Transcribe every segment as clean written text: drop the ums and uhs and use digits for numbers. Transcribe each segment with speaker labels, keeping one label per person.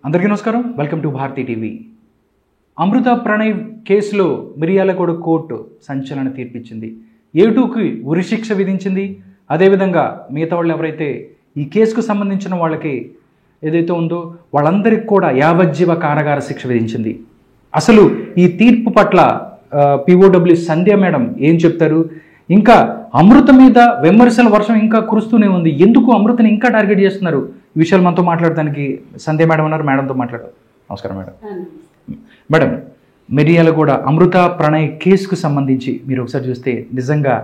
Speaker 1: అందరికీ నమస్కారం. Welcome to Bharathi TV. Amrutha Pranay కేసులో మిర్యాలగూడ కోర్టు సంచలన తీర్పిచ్చింది. A2కి ఉరిశిక్ష విధించింది. అదేవిధంగా మిగతా వాళ్ళు ఎవరైతే ఈ కేసుకు సంబంధించిన వాళ్ళకి ఏదైతే ఉందో వాళ్ళందరికీ కూడా యావజ్జీవ కారాగార శిక్ష విధించింది. అసలు ఈ తీర్పు పట్ల POW సంధ్య మేడం ఏం చెప్తారు? ఇంకా అమృత మీద విమర్శల వర్షం ఇంకా కురుస్తూనే ఉంది. ఎందుకు అమృతని ఇంకా టార్గెట్ చేస్తున్నారు? ఈ విషయాలు మనతో మాట్లాడడానికి సంధ్య మేడం ఉన్నారు. మేడంతో మాట్లాడారు. నమస్కారం మేడం. మేడం, మిర్యాలగూడ అమృత ప్రణయ్ కేసుకు సంబంధించి మీరు ఒకసారి చూస్తే నిజంగా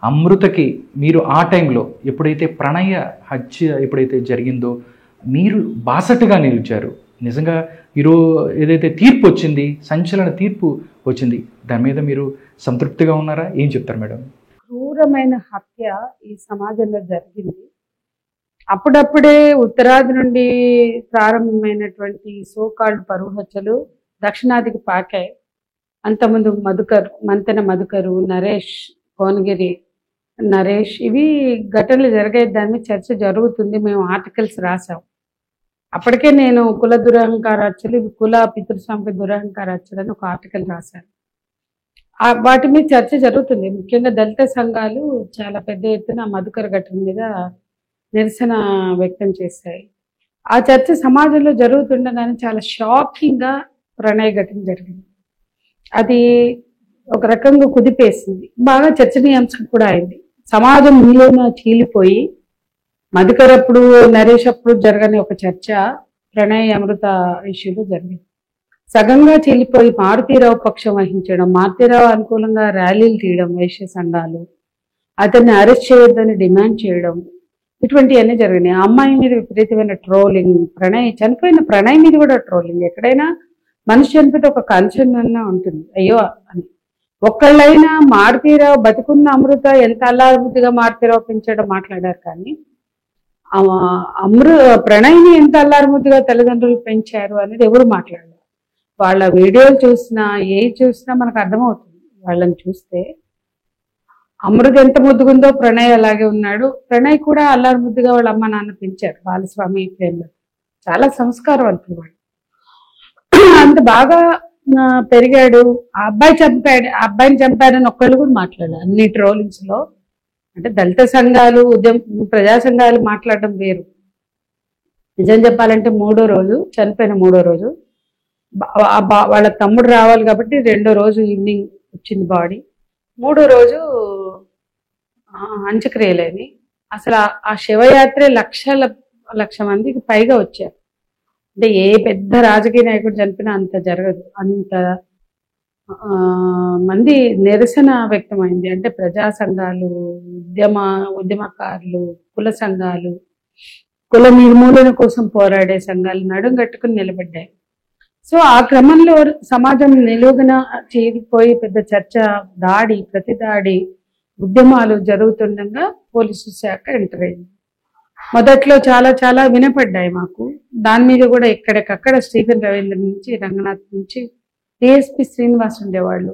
Speaker 1: అమృతకి మీరు ఆ టైంలో ఎప్పుడైతే ప్రణయ హత్య ఎప్పుడైతే జరిగిందో మీరు బాసటగా నిలిచారు. నిజంగా ఈరోజు ఏదైతే తీర్పు వచ్చింది, సంచలన తీర్పు వచ్చింది, దాని మీద మీరు సంతృప్తిగా ఉన్నారా? ఏం చెప్తారు మేడం?
Speaker 2: క్రూరమైన హత్య ఈ సమాజంలో జరిగింది. అప్పుడప్పుడే ఉత్తరాది నుండి ప్రారంభమైనటువంటి సోకాల్డ్ పరువు హత్యలు దక్షిణాదికి పాకాయి. అంతకుముందు మంతెన మధుకరు, నరేష్ కోనగిరి నరేష్, ఇవి ఘటనలు జరిగే దాని మీద చర్చ జరుగుతుంది. మేము ఆర్టికల్స్ రాసాం. అప్పటికే నేను కుల దురహంకార హత్యలు, కుల పితృస్వామిక దురహంకార హత్యలు అని ఒక ఆర్టికల్ రాశాను. వాటి మీద చర్చ జరుగుతుంది. ముఖ్యంగా దళిత సంఘాలు చాలా పెద్ద ఎత్తున మధుకర ఘటన మీద నిరసన వ్యక్తం చేశాయి. ఆ చర్చ సమాజంలో జరుగుతుండగానే చాలా షాకింగ్గా ప్రణయ్ ఘటన జరిగింది. అది ఒక రకంగా కుదిపేసింది, బాగా చర్చనీయాంశం కూడా అయింది. సమాజం నీలోన చీలిపోయి మధుకర్ అప్పుడు, నరేష్ అప్పుడు జరగని ఒక చర్చ ప్రణయ్ అమృత ఇష్యూలో జరిగింది. సగంగా చీలిపోయి మారుతీరావు పక్షం వహించడం, మారుతీరావు అనుకూలంగా ర్యాలీలు తీయడం, వైశ్య సంఘాలు అతన్ని అరెస్ట్ చేయొద్దని డిమాండ్ చేయడం, ఇటువంటివన్నీ జరిగినాయి. ఆ అమ్మాయి మీద విపరీతమైన ట్రోలింగ్, చనిపోయిన ప్రణయ్ మీద కూడా ట్రోలింగ్. ఎక్కడైనా మనిషి చనిపోతే ఒక కన్సర్న్ అన్నా ఉంటుంది, అయ్యో అని. ఒక్కళ్ళైనా మారుతీరావు బతుకున్న అమృత ఎంత అల్లారుముద్దుగా మారుతీరావు పెంచడం మాట్లాడారు, కానీ ప్రణయ్ని ఎంత అల్లారుముద్దుగా తల్లిదండ్రులు పెంచారు అనేది ఎవరు మాట్లాడారు. వాళ్ళ వీడియోలు చూసినా చూసినా మనకు అర్థమవుతుంది. వాళ్ళని చూస్తే అమృత ఎంత ముద్దుగుందో ప్రణయ్ అలాగే ఉన్నాడు. ప్రణయ్ కూడా అల్లారు ముద్దుగా వాళ్ళ అమ్మ నాన్న పెంచారు. బాలస్వామి ప్రేమలో చాలా సంస్కారవంతులు వాళ్ళు. అంత బాగా పెరిగాడు. ఆ అబ్బాయిని చంపాడని ఒక్కళ్ళు కూడా మాట్లాడారు అన్ని ట్రోలింగ్స్ లో. అంటే దళిత సంఘాలు, ప్రజా సంఘాలు మాట్లాడడం వేరు. నిజం చెప్పాలంటే చనిపోయిన మూడో రోజు వాళ్ళ తమ్ముడు రావాలి కాబట్టి రెండో రోజు ఈవినింగ్ వచ్చింది బాడీ. మూడో రోజు అంత్యక్రియలేని. అసలు ఆ శివయాత్రే లక్ష మందికి పైగా వచ్చారు. అంటే ఏ పెద్ద రాజకీయ నాయకుడు చనిపోయినా అంత జరగదు. అంత మంది నిరసన వ్యక్తమైంది. అంటే ప్రజా సంఘాలు, ఉద్యమకారులు, కుల సంఘాలు, కుల నిర్మూలన కోసం పోరాడే సంఘాలు నడుం కట్టుకుని నిలబడ్డాయి. సో ఆ క్రమంలో సమాజం నిలువున చేరిపోయి పెద్ద చర్చ, ప్రతి దాడి, ఉద్యమాలు జరుగుతుండగా పోలీసు శాఖ ఎంటర్ అయింది. మొదట్లో చాలా చాలా వినపడ్డాయి మాకు. దాని మీద కూడా ఎక్కడికక్కడ స్టీఫెన్ రవీంద్ర నుంచి, రంగనాథ్ నుంచి, DSP శ్రీనివాస్ ఉండేవాళ్ళు.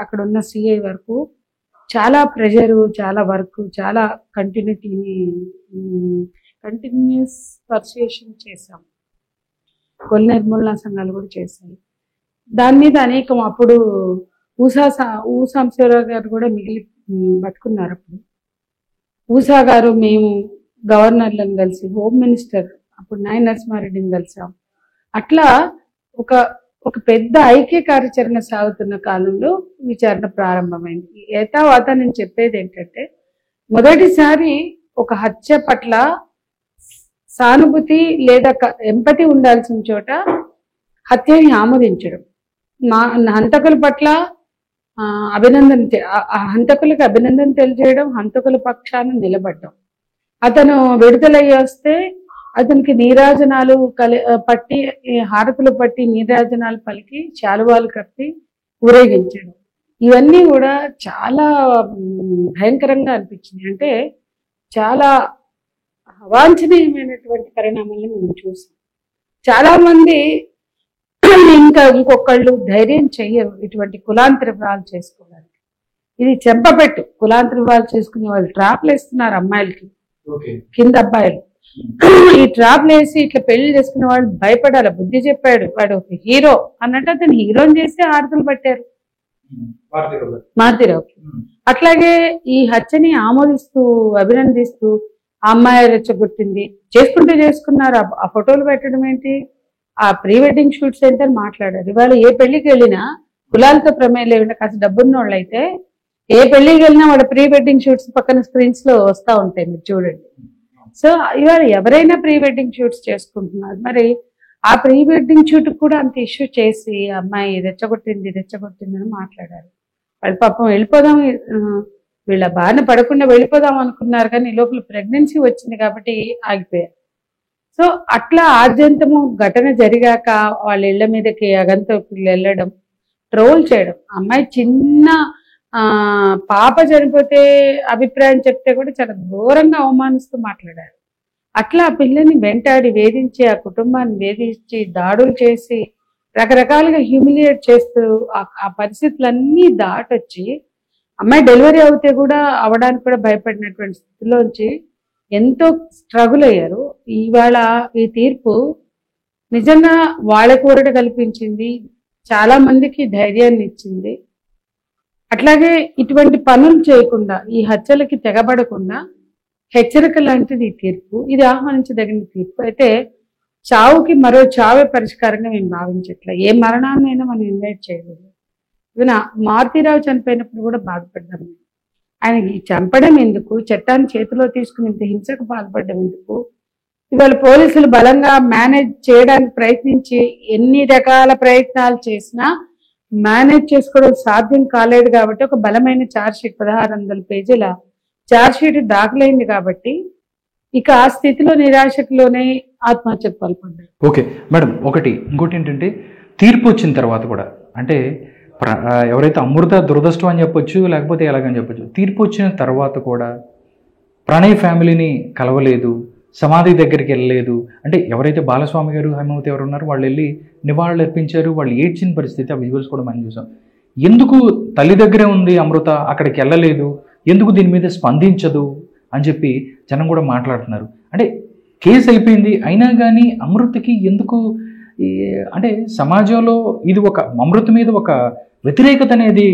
Speaker 2: అక్కడ ఉన్న CI వరకు చాలా ప్రెషరు, చాలా వర్క్, చాలా కంటిన్యూస్ పర్సుయేషన్ చేశాం. కుల నిర్మూలన సంఘాలు కూడా చేశాయి. దాని మీద అనేకం. అప్పుడు ఊసాంశరావు గారు కూడా బతుకున్నారు. అప్పుడు ఊసా గారు, మేము గవర్నర్లను కలిసి, హోమ్ మినిస్టర్ అప్పుడు నాయన నరసింహారెడ్డిని కలిసాం. అట్లా ఒక పెద్ద ఐక్య కార్యాచరణ సాగుతున్న కాలంలో విచారణ ప్రారంభమైంది. ఏతావాత నేను చెప్పేది ఏంటంటే, మొదటిసారి ఒక హత్య పట్ల సానుభూతి లేదా ఎంపతి ఉండాల్సిన చోట హత్యని ఆమోదించడం, హంతకుల పట్ల హంతకులకు అభినందన తెలియజేయడం, హంతకుల పక్షాన నిలబడడం. అతను విడుదలయ్యి వస్తే అతనికి నీరాజనాలు పట్టి, హారతులు పట్టి, నీరాజనాలు పలికి, శాలువాలు కప్పి ఊరేగించడం, ఇవన్నీ కూడా చాలా భయంకరంగా అనిపించింది. అంటే చాలా అవాంఛనీయమైనటువంటి పరిణామాలను మనం చూసాం. చాలా మంది ఇంకొకళ్ళు ధైర్యం చెయ్యరు ఇటువంటి కులాంతరివాలు చేసుకోవడానికి. ఇది చెంపపెట్టు. కులాంతరివాలు చేసుకునే వాళ్ళు ట్రాప్లు వేస్తున్నారు అమ్మాయిలకి, కింద అబ్బాయిలు. ఈ ట్రాప్లు వేసి ఇట్లా పెళ్లి చేసుకున్న వాళ్ళు భయపడాలి. బుద్ధి చెప్పాడు, వాడు ఒక హీరో అన్నట్టు అతను హీరోని చేసి ఆడతలు పట్టారు మారుతిరావు. అట్లాగే ఈ హత్యని ఆమోదిస్తూ అభినందిస్తూ ఆ అమ్మాయి రెచ్చగొట్టింది, చేసుకున్నారు. ఆ ఫోటోలు పెట్టడం ఏంటి, ఆ ప్రీ వెడ్డింగ్ షూట్స్ ఏంటని మాట్లాడారు. ఇవాళ ఏ పెళ్లికి వెళ్ళినా కులాలతో ప్రమేయం లేకుండా కాస్త డబ్బున్న వాళ్ళు అయితే ఏ పెళ్లికి వెళ్ళినా వాడు ప్రీ వెడ్డింగ్ షూట్స్ పక్కన స్క్రీన్స్ లో వస్తూ ఉంటాయి, మీరు చూడండి. సో ఇవాళ ఎవరైనా ప్రీ వెడ్డింగ్ షూట్స్ చేసుకుంటున్నారు. మరి ఆ ప్రీ వెడ్డింగ్ షూట్ కూడా అంత ఇష్యూ చేసి అమ్మాయి రెచ్చగొట్టింది అని మాట్లాడారు. వాళ్ళు పాపం వెళ్ళిపోదాం, వీళ్ళ బారిన పడకుండా వెళ్ళిపోదాం అనుకున్నారు, కానీ లోపల ప్రెగ్నెన్సీ వచ్చింది కాబట్టి ఆగిపోయారు. సో అట్లా ఆద్యంతము ఘటన జరిగాక వాళ్ళ ఇళ్ల మీదకి అగంతకులు వెళ్ళడం, ట్రోల్ చేయడం. అమ్మాయి చిన్న పాప చనిపోతే అభిప్రాయం చెప్తే కూడా చాలా ఘోరంగా అవమానిస్తూ మాట్లాడారు. అట్లా ఆ పిల్లని వెంటాడి వేధించి, ఆ కుటుంబాన్ని వేధించి, దాడులు చేసి, రకరకాలుగా హ్యూమిలియేట్ చేస్తూ ఆ పరిస్థితులన్నీ దాటొచ్చి అమ్మాయి డెలివరీ అవుతే కూడా అవడానికి కూడా భయపడినటువంటి స్థితిలోంచి ఎంతో స్ట్రగుల్ అయ్యారు. ఇవాళ ఈ తీర్పు నిజంగా వాళ్ళ కూరట కల్పించింది, చాలా మందికి ధైర్యాన్ని ఇచ్చింది. అట్లాగే ఇటువంటి పనులు చేయకుండా, ఈ హత్యలకి తెగబడకుండా హెచ్చరిక లాంటిది ఈ తీర్పు. ఇది ఆహ్వానించదగిన తీర్పు. అయితే చావుకి మరో చావే పరిష్కారంగా మేము భావించట్లే. ఏ మరణాన్నైనా మనం ఇన్వైట్ చేయలేదు. ఈవెన్ మారుతీరావు చనిపోయినప్పుడు కూడా బాధపడ్డాము. ఆయనకి చంపడం ఎందుకు, చట్టాన్ని చేతిలో తీసుకుని ఇంత హింసకు పాల్పడడం ఎందుకు? ఇవాళ పోలీసులు బలంగా మేనేజ్ చేయడానికి ప్రయత్నించి ఎన్ని రకాల ప్రయత్నాలు చేసినా మేనేజ్ చేసుకోవడం సాధ్యం కాలేదు కాబట్టి ఒక బలమైన ఛార్జ్షీట్ 1600 పేజీల ఛార్జ్షీట్ దాఖలైంది కాబట్టి ఇక ఆ స్థితిలో నిరాశకులోనే ఆత్మహత్యకు పాల్పడ్డారు.
Speaker 1: ఓకే మేడం, ఇంకోటి ఏంటంటే తీర్పు వచ్చిన తర్వాత కూడా, అంటే ఎవరైతే అమృత దురదృష్టం అని చెప్పొచ్చు, లేకపోతే ఎలాగని చెప్పొచ్చు, తీర్పు వచ్చిన తర్వాత కూడా ప్రణయ్ ఫ్యామిలీని కలవలేదు, సమాధి దగ్గరికి వెళ్ళలేదు. అంటే ఎవరైతే బాలస్వామి గారు, హేమవతి ఎవరు ఉన్నారో వాళ్ళు వెళ్ళి నివాళులు అర్పించారు, వాళ్ళు ఏడ్చిన పరిస్థితి, ఆ విజువల్స్ కూడా మనం చూసాం. ఎందుకు తల్లి దగ్గరే ఉంది అమృత, అక్కడికి వెళ్ళలేదు, ఎందుకు దీని మీద స్పందించదు అని చెప్పి జనం కూడా మాట్లాడుతున్నారు. అంటే కేసు అయిపోయింది అయినా కానీ అమృతకి ఎందుకు, అంటే సమాజంలో ఇది ఒక అమృత మీద ఒక వ్యతిరేకత అనేది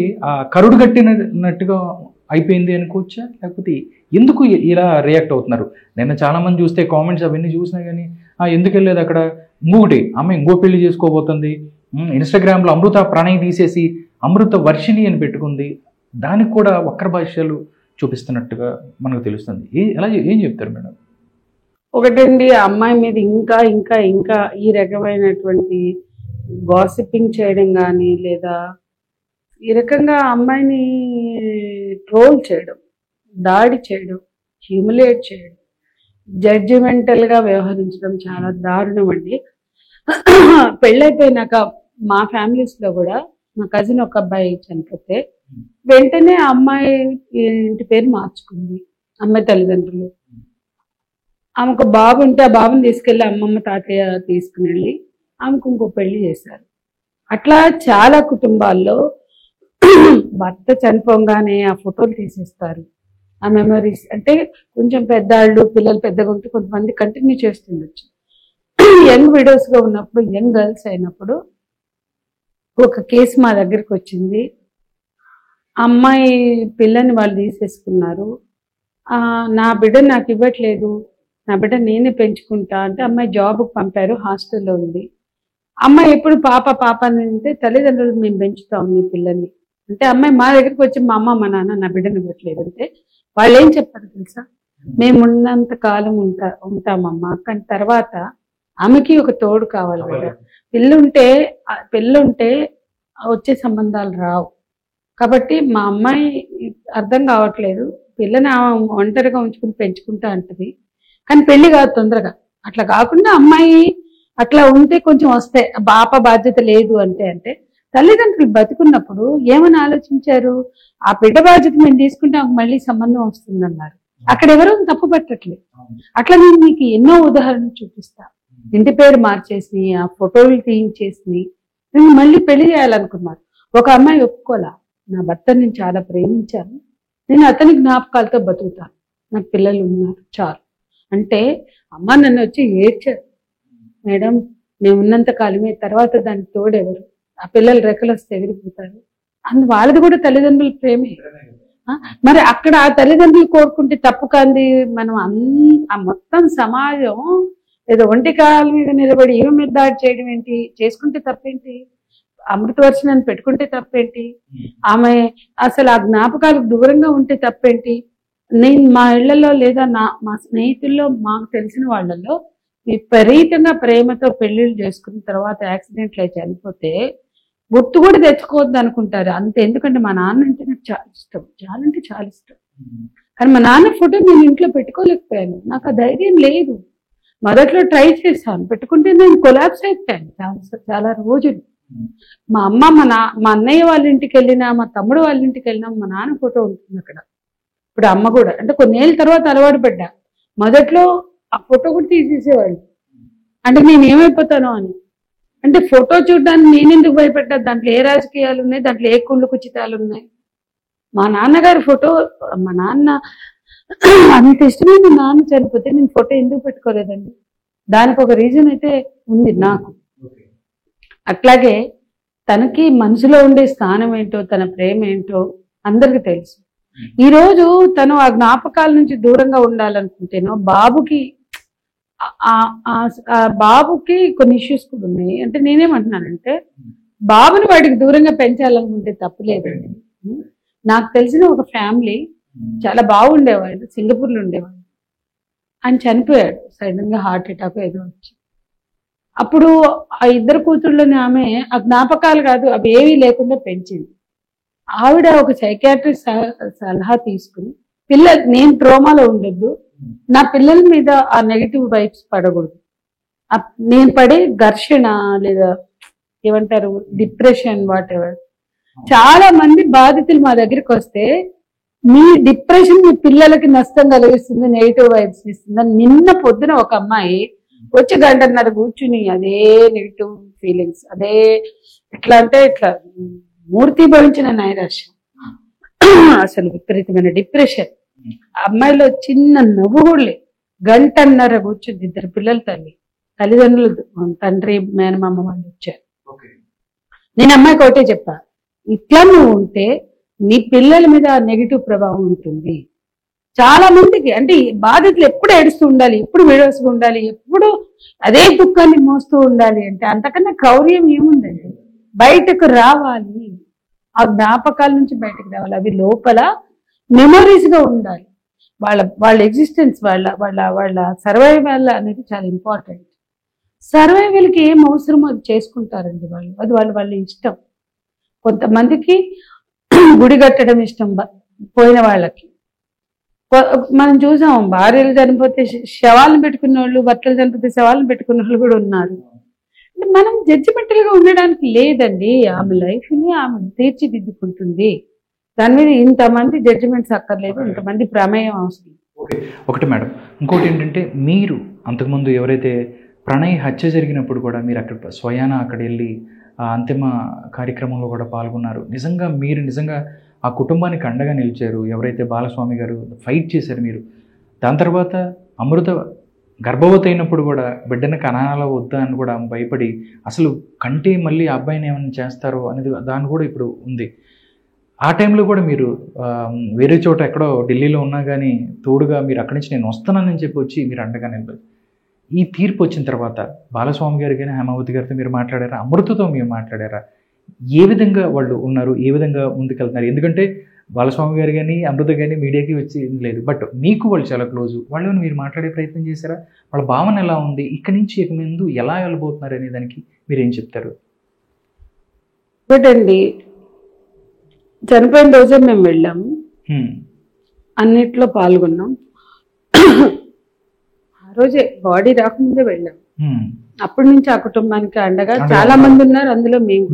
Speaker 1: కరుడు కట్టినట్టుగా అయిపోయింది అనుకోవచ్చా, లేకపోతే ఎందుకు ఇలా రియాక్ట్ అవుతున్నారు? నిన్న చాలా మంది చూస్తే కామెంట్స్ అవన్నీ చూసినా కానీ ఎందుకు వెళ్ళలేదు అక్కడ, ఆమె ఇంకో పెళ్లి చేసుకోబోతుంది, ఇన్స్టాగ్రామ్లో అమృత ప్రణయ్ తీసేసి అమృత వర్షిణి అని పెట్టుకుంది, దానికి కూడా వక్ర భాష్యాలు చూపిస్తున్నట్టుగా మనకు తెలుస్తుంది. ఏం చెప్తారు మేడం?
Speaker 2: ఒకటండి, అమ్మాయి మీద ఇంకా ఇంకా ఇంకా ఈ రకమైనటువంటి గాసిపింగ్ చేయడం కానీ, లేదా ఈ రకంగా అమ్మాయిని ట్రోల్ చేయడం, దాడి చేయడం, హ్యూమిలేట్ చేయడం, జడ్జిమెంటల్గా వ్యవహరించడం చాలా దారుణం అండి. పెళ్ళైపోయినాక మా ఫ్యామిలీస్లో కూడా మా కజిన్ ఒక అబ్బాయి చనిపోతే వెంటనే అమ్మాయి ఇంటి పేరు మార్చుకుంది. అమ్మాయి తల్లిదండ్రులు ఆమెకు బాబు ఉంటే ఆ బాబుని తీసుకెళ్ళి అమ్మమ్మ తాతయ్య తీసుకుని వెళ్ళి ఆమెకు ఇంకో పెళ్లి చేశారు. అట్లా చాలా కుటుంబాల్లో భర్త చనిపోగానే ఆ ఫోటోలు తీసేస్తారు, ఆ మెమరీస్. అంటే కొంచెం పెద్దవాళ్ళు, పిల్లలు పెద్దగా ఉంటే కొంతమంది కంటిన్యూ చేస్తుండొచ్చు. యంగ్ విడోస్గా ఉన్నప్పుడు, యంగ్ గర్ల్స్ అయినప్పుడు ఒక కేసు మా దగ్గరికి వచ్చింది. అమ్మాయి పిల్లని వాళ్ళు తీసేసుకున్నారు, నా బిడ్డ నాకు ఇవ్వట్లేదు, నా బిడ్డ నేనే పెంచుకుంటా అంటే అమ్మాయి జాబ్కి పంపారు, హాస్టల్లో ఉంది. అమ్మాయి ఎప్పుడు పాప పాప అని అంటే తల్లిదండ్రులు మేము పెంచుతాం మీ పిల్లని అంటే, అమ్మాయి మా దగ్గరికి వచ్చి మా అమ్మ మా నాన్న నా బిడ్డను ఇవ్వట్లేదు అంటే వాళ్ళు ఏం చెప్పారు తెలుసా, మేము ఉన్నంత కాలం ఉంటామమ్మా, కానీ తర్వాత ఆమెకి ఒక తోడు కావాలి కదా, పిల్లుంటే వచ్చే సంబంధాలు రావు. కాబట్టి మా అమ్మాయి అర్థం కావట్లేదు, పిల్లని ఒంటరిగా ఉంచుకుని పెంచుకుంటా అంటది, కానీ పెళ్లి కాదు తొందరగా. అట్లా కాకుండా అమ్మాయి అట్లా ఉంటే కొంచెం వస్తే బాప బాధ్యత లేదు అంటే తల్లిదండ్రులు బతుకున్నప్పుడు ఏమని ఆలోచించారు, ఆ బిడ్డ బాధ్యత మేము తీసుకుంటే మళ్ళీ సంబంధం వస్తుందన్నారు. అక్కడ ఎవరూ తప్పు పట్టట్లేదు. అట్లా నేను మీకు ఎన్నో ఉదాహరణలు చూపిస్తా. ఇంటి పేరు మార్చేసి, ఆ ఫోటోలు తీయించేసి నేను మళ్ళీ పెళ్లి చేయాలనుకున్నారు. ఒక అమ్మాయి ఒప్పుకోలా, నా భర్తని నేను చాలా ప్రేమించాను, నేను అతని జ్ఞాపకాలతో బతుకుతాను, నాకు పిల్లలు ఉన్నారు చాలు అంటే అమ్మ నన్ను వచ్చి ఏడ్చారు, మేడం మేము ఉన్నంత కాలమే, తర్వాత దానికి తోడెవరు, ఆ పిల్లలు రెక్కలు వస్తే ఎగిరిపోతారు. వాళ్ళది కూడా తల్లిదండ్రుల ప్రేమే. మరి అక్కడ ఆ తల్లిదండ్రులు కోరుకుంటే తప్పు కాంది. మనం ఆ మొత్తం సమాజం ఏదో ఒంటి కాళ్ళ మీద నిలబడి ఏమి మీద దాడి చేయడం ఏంటి, చేసుకుంటే తప్పేంటి, అమృతవర్షణాన్ని పెట్టుకుంటే తప్పేంటి, ఆమె అసలు ఆ జ్ఞాపకాలకు దూరంగా ఉంటే తప్పేంటి. నేను మా ఇళ్లలో లేదా మా స్నేహితుల్లో మాకు తెలిసిన వాళ్ళల్లో విపరీతంగా ప్రేమతో పెళ్లిళ్ళు చేసుకున్న తర్వాత యాక్సిడెంట్లు అయి చనిపోతే గుర్తు కూడా తెచ్చుకోవద్దు అనుకుంటారు అంతే. ఎందుకంటే మా నాన్న అంటే నాకు చాలా ఇష్టం, చాలా అంటే చాలా ఇష్టం. కానీ మా నాన్న ఫోటో నేను ఇంట్లో పెట్టుకోలేకపోయాను, నాకు ఆ ధైర్యం లేదు. మొదట్లో ట్రై చేశాను, పెట్టుకుంటే నేను కొలాప్స్ అయిపోయాను చాలా రోజులు. మా అమ్మ మా అన్నయ్య వాళ్ళ ఇంటికి వెళ్ళినా, మా తమ్ముడు వాళ్ళ ఇంటికి వెళ్ళినా మా నాన్న ఫోటో ఉంటుంది అక్కడ. ఇప్పుడు అమ్మ కూడా అంటే కొన్నేళ్ళ తర్వాత అలవాటు పడ్డా. మొదట్లో ఆ ఫోటో కూడా తీసేసేవాళ్ళు, అంటే నేను ఏమైపోతానో అని. అంటే ఫోటో చూడడానికి నేనెందుకు భయపడ్డా, దాంట్లో ఏ రాజకీయాలు ఉన్నాయి, దాంట్లో ఏ కుళ్ళు కుచితాలు ఉన్నాయి. మా నాన్నగారి ఫోటో, మా నాన్న అంత ఇష్టమే. మా నాన్న చనిపోతే నేను ఫోటో ఎందుకు పెట్టుకోలేదండి, దానికి ఒక రీజన్ అయితే ఉంది నాకు. అట్లాగే తనకి మనసులో ఉండే స్థానం ఏంటో, తన ప్రేమ ఏంటో అందరికి తెలుసు. ఈరోజు తను ఆ జ్ఞాపకాల నుంచి దూరంగా ఉండాలనుకుంటేనో బాబుకి కొన్ని ఇష్యూస్ కూడా ఉన్నాయి. అంటే నేనేమంటున్నానంటే బాబుని వాడికి దూరంగా పెంచాలనుకుంటే తప్పులేదండి. నాకు తెలిసిన ఒక ఫ్యామిలీ చాలా బాగుండేవాడు, సింగపూర్లో ఉండేవాడు. ఆయన చనిపోయాడు సడన్ గా, హార్ట్ అటాక్ ఏదో వచ్చి. అప్పుడు ఆ ఇద్దరు కూతుళ్ళని ఆమె ఆ జ్ఞాపకాలు కాదు అవి ఏవీ లేకుండా పెంచింది. ఆవిడ ఒక సైకియాట్రిస్ట్ సలహా తీసుకుని, నేను ట్రోమాలో ఉండొద్దు, నా పిల్లల మీద ఆ నెగిటివ్ వైబ్స్ పడకూడదు, నేను పడే ఘర్షణ లేదా ఏమంటారు డిప్రెషన్ వాట్ ఎవర్. చాలా మంది బాధితులు మా దగ్గరికి వస్తే మీ డిప్రెషన్ మీ పిల్లలకి నష్టం కలిగిస్తుంది, నెగిటివ్ వైబ్స్ ఇస్తుంది. నిన్న పొద్దున ఒక అమ్మాయి వచ్చి గంటన్నర కూర్చుని అదే నెగిటివ్ ఫీలింగ్స్, అదే ఎట్లా అంటే ఇట్లా మూర్తి భవించిన నైరాశ్యం, అసలు విపరీతమైన డిప్రెషన్. అమ్మాయిలో చిన్న నవ్వు కూడా లేదు. గంటన్నర కూర్చుంది, ఇద్దరు పిల్లల తల్లిదండ్రులు, తండ్రి మేనమామ వాళ్ళు వచ్చారు. నేను అమ్మాయికి ఒకటే చెప్పా, ఇట్లా నువ్వు ఉంటే నీ పిల్లల మీద నెగిటివ్ ప్రభావం ఉంటుంది. చాలా మందికి అంటే బాధితులు ఎప్పుడు ఏడుస్తూ ఉండాలి, ఎప్పుడు విడవసుకు ఉండాలి, ఎప్పుడు అదే దుఃఖాన్ని మోస్తూ ఉండాలి అంటే అంతకన్నా క్రౌర్యం ఏముందండి. బయటకు రావాలి, ఆ జ్ఞాపకాల నుంచి బయటకు రావాలి. అవి లోపల మెమరీస్ గా ఉండాలి. వాళ్ళ ఎగ్జిస్టెన్స్, వాళ్ళ సర్వైవల్ అనేది చాలా ఇంపార్టెంట్. సర్వైవల్ కి ఏం అవసరమో అది చేసుకుంటారండి వాళ్ళు, అది వాళ్ళ ఇష్టం. కొంతమందికి గుడి కట్టడం ఇష్టం పోయిన వాళ్ళకి. మనం చూసాం, భార్యలు చనిపోతే శవాలను పెట్టుకున్న వాళ్ళు, భర్తలు చనిపోతే శవాలను పెట్టుకున్న వాళ్ళు కూడా ఉన్నారు. మనం జడ్జిమెంటల్ గా ఉండడానికి లేదండి. ఆమె లైఫ్ ని ఆమె తీర్చిదిద్దుకుంటుంది, దాని మీద ఇంతమంది జడ్జిమెంట్స్ అక్కర్లేదు, ఇంతమంది ప్రమేయం అవసరం.
Speaker 1: ఒకటి మేడం, ఇంకోటి ఏంటంటే మీరు అంతకుముందు ఎవరైతే ప్రణయ్ హత్య జరిగినప్పుడు కూడా మీరు అక్కడ స్వయాన అక్కడ వెళ్ళి ఆ అంతిమ కార్యక్రమంలో కూడా పాల్గొన్నారు. మీరు నిజంగా ఆ కుటుంబానికి అండగా నిలిచారు. ఎవరైతే బాలస్వామి గారు ఫైట్ చేశారు మీరు, దాని తర్వాత అమృత గర్భవతి అయినప్పుడు కూడా బిడ్డను కనాలా వద్దా అని కూడా భయపడి అసలు కంటే మళ్ళీ ఆ అబ్బాయిని ఏమైనా చేస్తారో అనేది దాని కూడా ఇప్పుడు ఉంది. ఆ టైంలో కూడా మీరు వేరే చోట ఎక్కడో ఢిల్లీలో ఉన్నా కానీ తోడుగా మీరు అక్కడి నుంచి నేను వస్తున్నానని చెప్పి వచ్చి మీరు అండగా నిలబడి, ఈ తీర్పు వచ్చిన తర్వాత బాలస్వామి గారు కానీ హేమావతి గారితో మీరు మాట్లాడారా, అమృతతో మీరు మాట్లాడారా, ఏ విధంగా వాళ్ళు ఉన్నారు, ఏ విధంగా ముందుకెళ్తున్నారు? ఎందుకంటే బాలస్వామి గారు కానీ అమృత కానీ మీడియాకి వచ్చి లేదు, బట్ మీకు వాళ్ళు చాలా క్లోజు. వాళ్ళు మీరు మాట్లాడే ప్రయత్నం చేశారా? వాళ్ళ భావన ఎలా ఉంది, ఇక్కడి నుంచి ఇక ముందు ఎలా వెళ్ళబోతున్నారు అనే దానికి మీరేం చెప్తారు?
Speaker 2: బట్ అండి, చనిపోయిన రోజే మేము వెళ్ళాము, అన్నిట్లో పాల్గొన్నాం. ఆ రోజే బాడీ రాకముందే వెళ్ళాం. అప్పటి నుంచి ఆ కుటుంబానికి అండగా చాలా మంది ఉన్నారు, అందులో మేము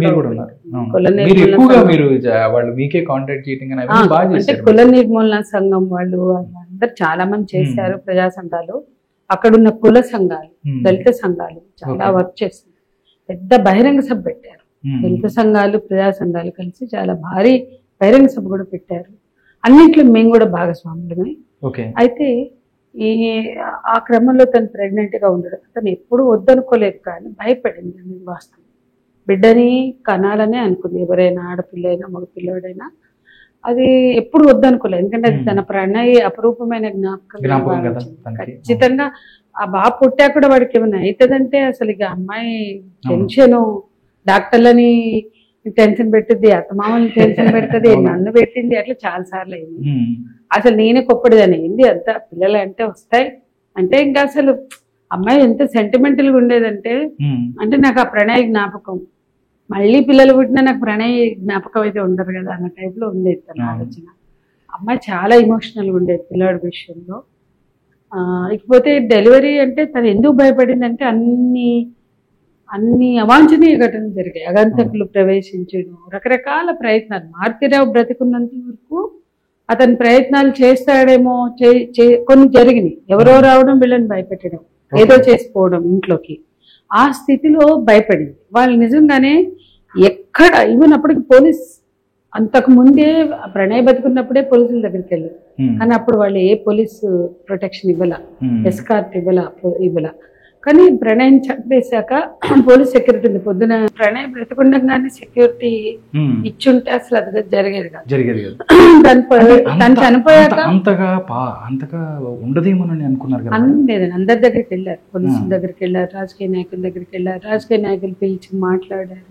Speaker 2: కుల నిర్మూలన సంఘం వాళ్ళు అందరు చాలా మంది చేశారు. ప్రజా సంఘాలు, అక్కడున్న కుల సంఘాలు, దళిత సంఘాలు చాలా వర్క్ చేస్తారు. పెద్ద బహిరంగ సభ పెట్టారు. దళిత సంఘాలు, ప్రజా సంఘాలు కలిసి చాలా భారీ బహిరంగ సభ కూడా పెట్టారు. అన్నింటిలో మేము కూడా భాగస్వాములమే. అయితే ఈ ఆ క్రమంలో తను ప్రెగ్నెంట్గా ఉండడం తను ఎప్పుడు వద్దనుకోలేదు, కానీ భయపడింది. అది వాస్తవం. బిడ్డని కనాలనే అనుకుంది, ఎవరైనా ఆడపిల్ల అయినా మగ పిల్లవాడైనా. అది ఎప్పుడు వద్దనుకోలేదు, ఎందుకంటే అది తన ప్రణయ్ అపరూపమైన జ్ఞాపకం ఖచ్చితంగా. ఆ బాబు పుట్టా కూడా వాడికి ఏమైనా అవుతుందంటే అసలు ఇక అమ్మాయి టెన్షన్, డాక్టర్లని టెన్షన్ పెట్టింది, అత్తమామని టెన్షన్ పెడుతుంది, నన్ను పెట్టింది, అట్లా చాలా సార్లు అయింది. అసలు నేనే కొప్పడిదని ఏంది అంత పిల్లలు అంటే వస్తాయి అంటే ఇంకా అసలు అమ్మాయి ఎంత సెంటిమెంటల్గా ఉండేదంటే, అంటే నాకు ఆ ప్రణయ్ జ్ఞాపకం, మళ్ళీ పిల్లలు పుట్టినా నాకు ప్రణయ్ జ్ఞాపకం అయితే ఉండదు కదా అన్న టైప్లో ఉండేది తన ఆలోచన. అమ్మాయి చాలా ఎమోషనల్గా ఉండేది పిల్లవాడి విషయంలో. ఇకపోతే డెలివరీ అంటే తను ఎందుకు భయపడింది అంటే అన్ని అవాంఛనీయ ఘటనలు జరిగాయి. అగంతకులు ప్రవేశించడం, రకరకాల ప్రయత్నాలు. మారుతీరావు బ్రతికున్నంత వరకు అతని ప్రయత్నాలు చేస్తాడేమో, కొన్ని జరిగినాయి. ఎవరో రావడం, వీళ్ళని భయపెట్టడం, ఏదో చేసిపోవడం ఇంట్లోకి. ఆ స్థితిలో భయపడింది. వాళ్ళు నిజంగానే ఎక్కడ ఈవెన్ అప్పటికి పోలీస్ అంతకు ముందే ప్రణయ్ బతుకున్నప్పుడే పోలీసుల దగ్గరికి వెళ్ళారు, కానీ అప్పుడు వాళ్ళు ఏ పోలీస్ ప్రొటెక్షన్ ఇవ్వాల, ఎస్కార్ట్ ఇవ్వాల. కానీ ప్రణయ్ చంపేశాక పోలీస్ సెక్యూరిటీ ఉంది. పొద్దున ప్రణయ్ బ్రతకుండగానే సెక్యూరిటీ ఇచ్చుంటే అసలు అది జరిగేది కాదు. తను చనిపోయాక
Speaker 1: అంతగా ఉండదేమోనని అనుకున్నారు కదా.
Speaker 2: లేదండి, అందరి దగ్గరికి వెళ్ళారు, పోలీసుల దగ్గరికి వెళ్ళారు, రాజకీయ నాయకుల దగ్గరికి వెళ్ళారు. రాజకీయ నాయకులు పిలిచి మాట్లాడారు.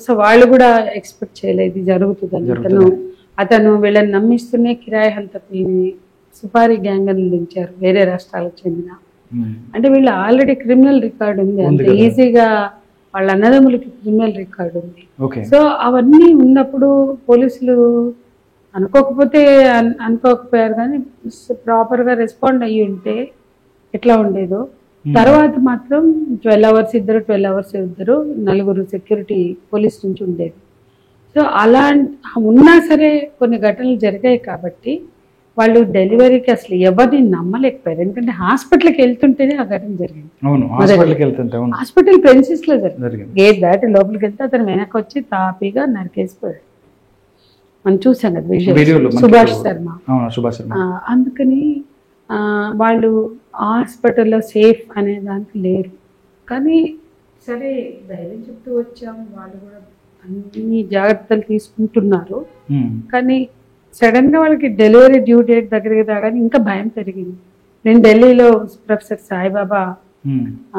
Speaker 2: సో వాళ్ళు కూడా ఎక్స్పెక్ట్ చేయలేదు ఇది జరుగుతుందని. అతను వీళ్ళని నమ్మిస్తూనే కిరాయి హంతపై సుపారీ గ్యాంగ్ అని దించారు, వేరే రాష్ట్రాలకు చెందిన. అంటే వీళ్ళు ఆల్రెడీ క్రిమినల్ రికార్డు ఉంది, అంత ఈజీగా వాళ్ళ అన్నదమ్ములకి క్రిమినల్ రికార్డు ఉంది. సో అవన్నీ ఉన్నప్పుడు పోలీసులు అనుకోకపోయారు, కానీ ప్రాపర్గా రెస్పాండ్ అయ్యి ఉంటే ఎట్లా ఉండేదో. తర్వాత మాత్రం 12 hours ఇద్దరు, 4 సెక్యూరిటీ పోలీస్ నుంచి ఉండేది. సో అలా ఉన్నా సరే కొన్ని ఘటనలు జరిగాయి కాబట్టి వాళ్ళు డెలివరీకి అసలు ఎవరిని నమ్మలేకపోయారు. ఎందుకంటే హాస్పిటల్కి వెళ్తుంటేనే ఆ ఘటన జరిగింది. హాస్పిటల్ ప్రెమిసెస్ లో జరిగింది. గేట్ దాటి లోపలికి వెళ్తే అతను వెనక్కి వచ్చి తాపీగా నరికేసిపోయాడు. మనం చూసాం కదా విజువల్, సుభాష్ శర్మ. అందుకని వాళ్ళు హాస్పిటల్లో సేఫ్ అనే దానికి లేరు. కానీ సరే ధైర్యం చెప్తూ వచ్చాము, వాళ్ళు కూడా అన్ని జాగ్రత్తలు తీసుకుంటున్నారు. కానీ సడన్ గా వాళ్ళకి డెలివరీ డ్యూ డేట్ దగ్గరికి రాగానే ఇంకా భయం పెరిగింది. నేను ఢిల్లీలో ప్రొఫెసర్ సాయిబాబా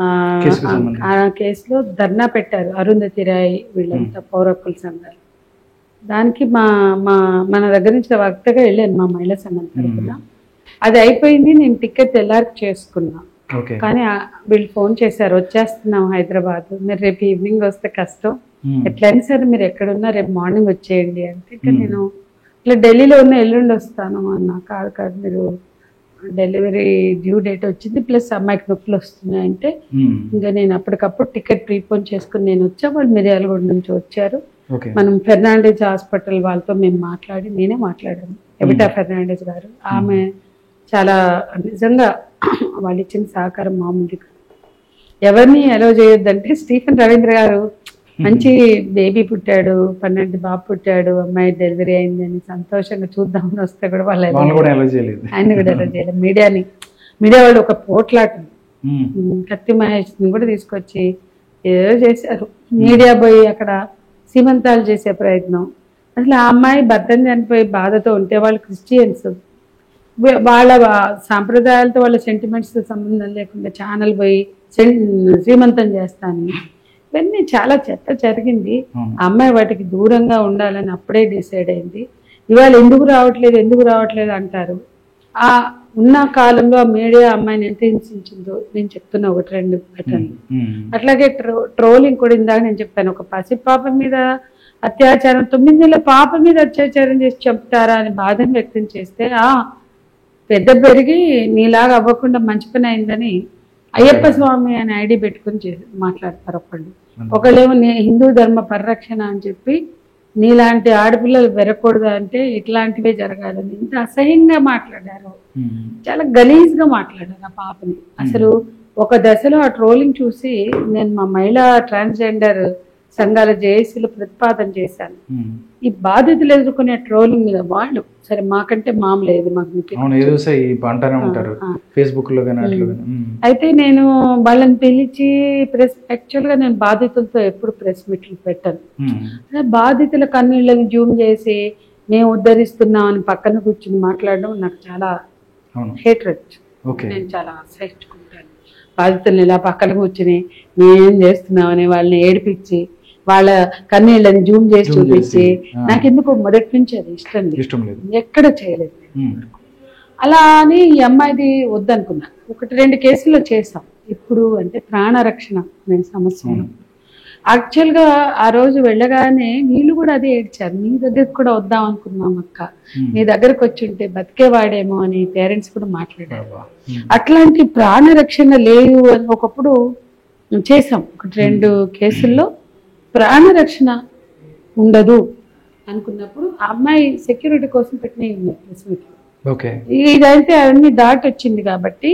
Speaker 2: ఆ కేసులో ధర్నా పెట్టారు, అరుంధతి రాయ్ వీళ్ళంతా పౌర హక్కుల సంఘాలు. దానికి మన దగ్గర నుంచి వక్తగా వెళ్ళాను, మా మహిళా సంఘం తరఫున. అది అయిపోయింది, నేను టికెట్ తెల్లారికి చేసుకున్నా. కానీ వీళ్ళు ఫోన్ చేశారు, వచ్చేస్తున్నాం హైదరాబాద్, మీరు రేపు ఈవినింగ్ వస్తే కష్టం, ఎట్లయినా సరే మీరు ఎక్కడున్నా రేపు మార్నింగ్ వచ్చేయండి అంటే. ఇంకా నేను ఇట్లా ఢిల్లీలో ఉన్న ఎల్లుండి వస్తాను అన్నా. కాదు మీరు డెలివరీ డ్యూ డేట్ వచ్చింది, ప్లస్ అమ్మాయికి నొప్పులు వస్తున్నాయంటే ఇంకా నేను అప్పటికప్పుడు టికెట్ ప్రీపోన్ చేసుకుని నేను వచ్చా. వాళ్ళు మిర్యాలగూడ నుంచి వచ్చారు. మనం ఫెర్నాండెజ్ హాస్పిటల్ వాళ్ళతో నేనే మాట్లాడాను, ఎబిటా ఫెర్నాండెజ్ గారు. ఆమె చాలా నిజంగా వాళ్ళు ఇచ్చిన సహకారం మామూలుగా. ఎవరిని అలౌ చేయొద్దంటే స్టీఫెన్ రవీంద్ర గారు మంచి బేబీ పుట్టాడు, 12 బాబు పుట్టాడు, అమ్మాయి డెలివరీ అయింది అని సంతోషంగా చూద్దామని వస్తే కూడా ఆయన కూడా అలౌ చేయలేదు. మీడియా వాళ్ళు ఒక పోట్లాట, కత్తి మహేష్ ని కూడా తీసుకొచ్చి ఏదో చేశారు. మీడియా పోయి అక్కడ సీమంతాలు చేసే ప్రయత్నం. అసలు ఆ అమ్మాయి భర్తని చనిపోయి బాధతో ఉంటే వాళ్ళు క్రిస్టియన్స్, వాళ్ళ సాంప్రదాయాలతో వాళ్ళ సెంటిమెంట్స్తో సంబంధం లేకుండా ఛానల్ పోయి శ్రీమంతం చేస్తాను. ఇవన్నీ చాలా చెత్త జరిగింది. ఆ అమ్మాయి వాటికి దూరంగా ఉండాలని అప్పుడే డిసైడ్ అయింది. ఇవాళ ఎందుకు రావట్లేదు అంటారు. ఆ ఉన్న కాలంలో ఆ మీడియా అమ్మాయిని ఎంత హింసించిందో నేను చెప్తున్నా, 1-2 ఘటనలు. అట్లాగే ట్రోలింగ్ కూడా ఇందాక నేను చెప్పాను, ఒక పసిపాప మీద అత్యాచారం, 9 నెలల పాప మీద అత్యాచారం చేసి చంపుతారా అని బాధను వ్యక్తం చేస్తే, పెద్ద పెరిగి నీలాగా అవ్వకుండా మంచి పని అయిందని అయ్యప్ప స్వామి అని ఐడి పెట్టుకుని మాట్లాడతారు ఒకళ్ళేమో హిందూ ధర్మ పరిరక్షణ అని చెప్పి నీలాంటి ఆడపిల్లలు పెరగకూడదు అంటే ఇట్లాంటివే జరగాలని ఇంత అసహ్యంగా మాట్లాడారు. చాలా గలీజ్గా మాట్లాడారు ఆ పాపని. అసలు ఒక దశలో ఆ ట్రోలింగ్ చూసి నేను మా మహిళా ట్రాన్స్జెండర్ సంఘాల జేఏసీలో ప్రతిపాదన చేశాను.
Speaker 1: ఉమ్.
Speaker 2: ఈ బాధితులు ఎదుర్కొనే ట్రోలింగ్ మీద వాళ్ళు సరే మాకంటే లేదు మాకు
Speaker 1: అవును ఏదో ఈ అంటానే ఉంటారు ఫేస్బుక్ లో కానీ అట్లా కానీ.
Speaker 2: అయితే నేను వాళ్ళని పిలిచి యాక్చువల్గా నేను బాధితులతో ఎప్పుడు ప్రెస్ మీట్లు పెట్టాను. బాధితుల కన్నీళ్ళని జూమ్ చేసి మేము ఉద్ధరిస్తున్నామని పక్కన కూర్చుని మాట్లాడడం నాకు చాలా హేట్రెడ్. నేను చాలా అసహించుకుంటాను. బాధితులను ఇలా పక్కన కూర్చుని మేమేం చేస్తున్నామని వాళ్ళని ఏడిపించి వాళ్ళ కన్నీళ్ళని జూమ్ చేసి చూపించి నాకెందుకు మొదటి నుంచి అది ఇష్టం లేదు, ఎక్కడ చేయలేదు. అలా అని ఈ అమ్మాయిది వద్దనుకున్నా. 1-2 కేసుల్లో చేసాం. ఇప్పుడు అంటే ప్రాణరక్షణ అనే సమస్య. యాక్చువల్గా ఆ రోజు వెళ్ళగానే వీళ్ళు కూడా అదే ఏడ్చారు, మీ దగ్గరకు కూడా వద్దాం అనుకున్నాం అక్క, మీ దగ్గరకు వచ్చి ఉంటే బతికేవాడేమో అని పేరెంట్స్ కూడా మాట్లాడారు. అట్లాంటి ప్రాణరక్షణ లేదు అని ఒకప్పుడు చేసాం. 1-2 కేసుల్లో ప్రాణరక్షణ ఉండదు అనుకున్నప్పుడు ఆ అమ్మాయి సెక్యూరిటీ కోసం పెట్టిన ప్రెస్ మీట్. ఇదైతే అవన్నీ దాటి వచ్చింది కాబట్టి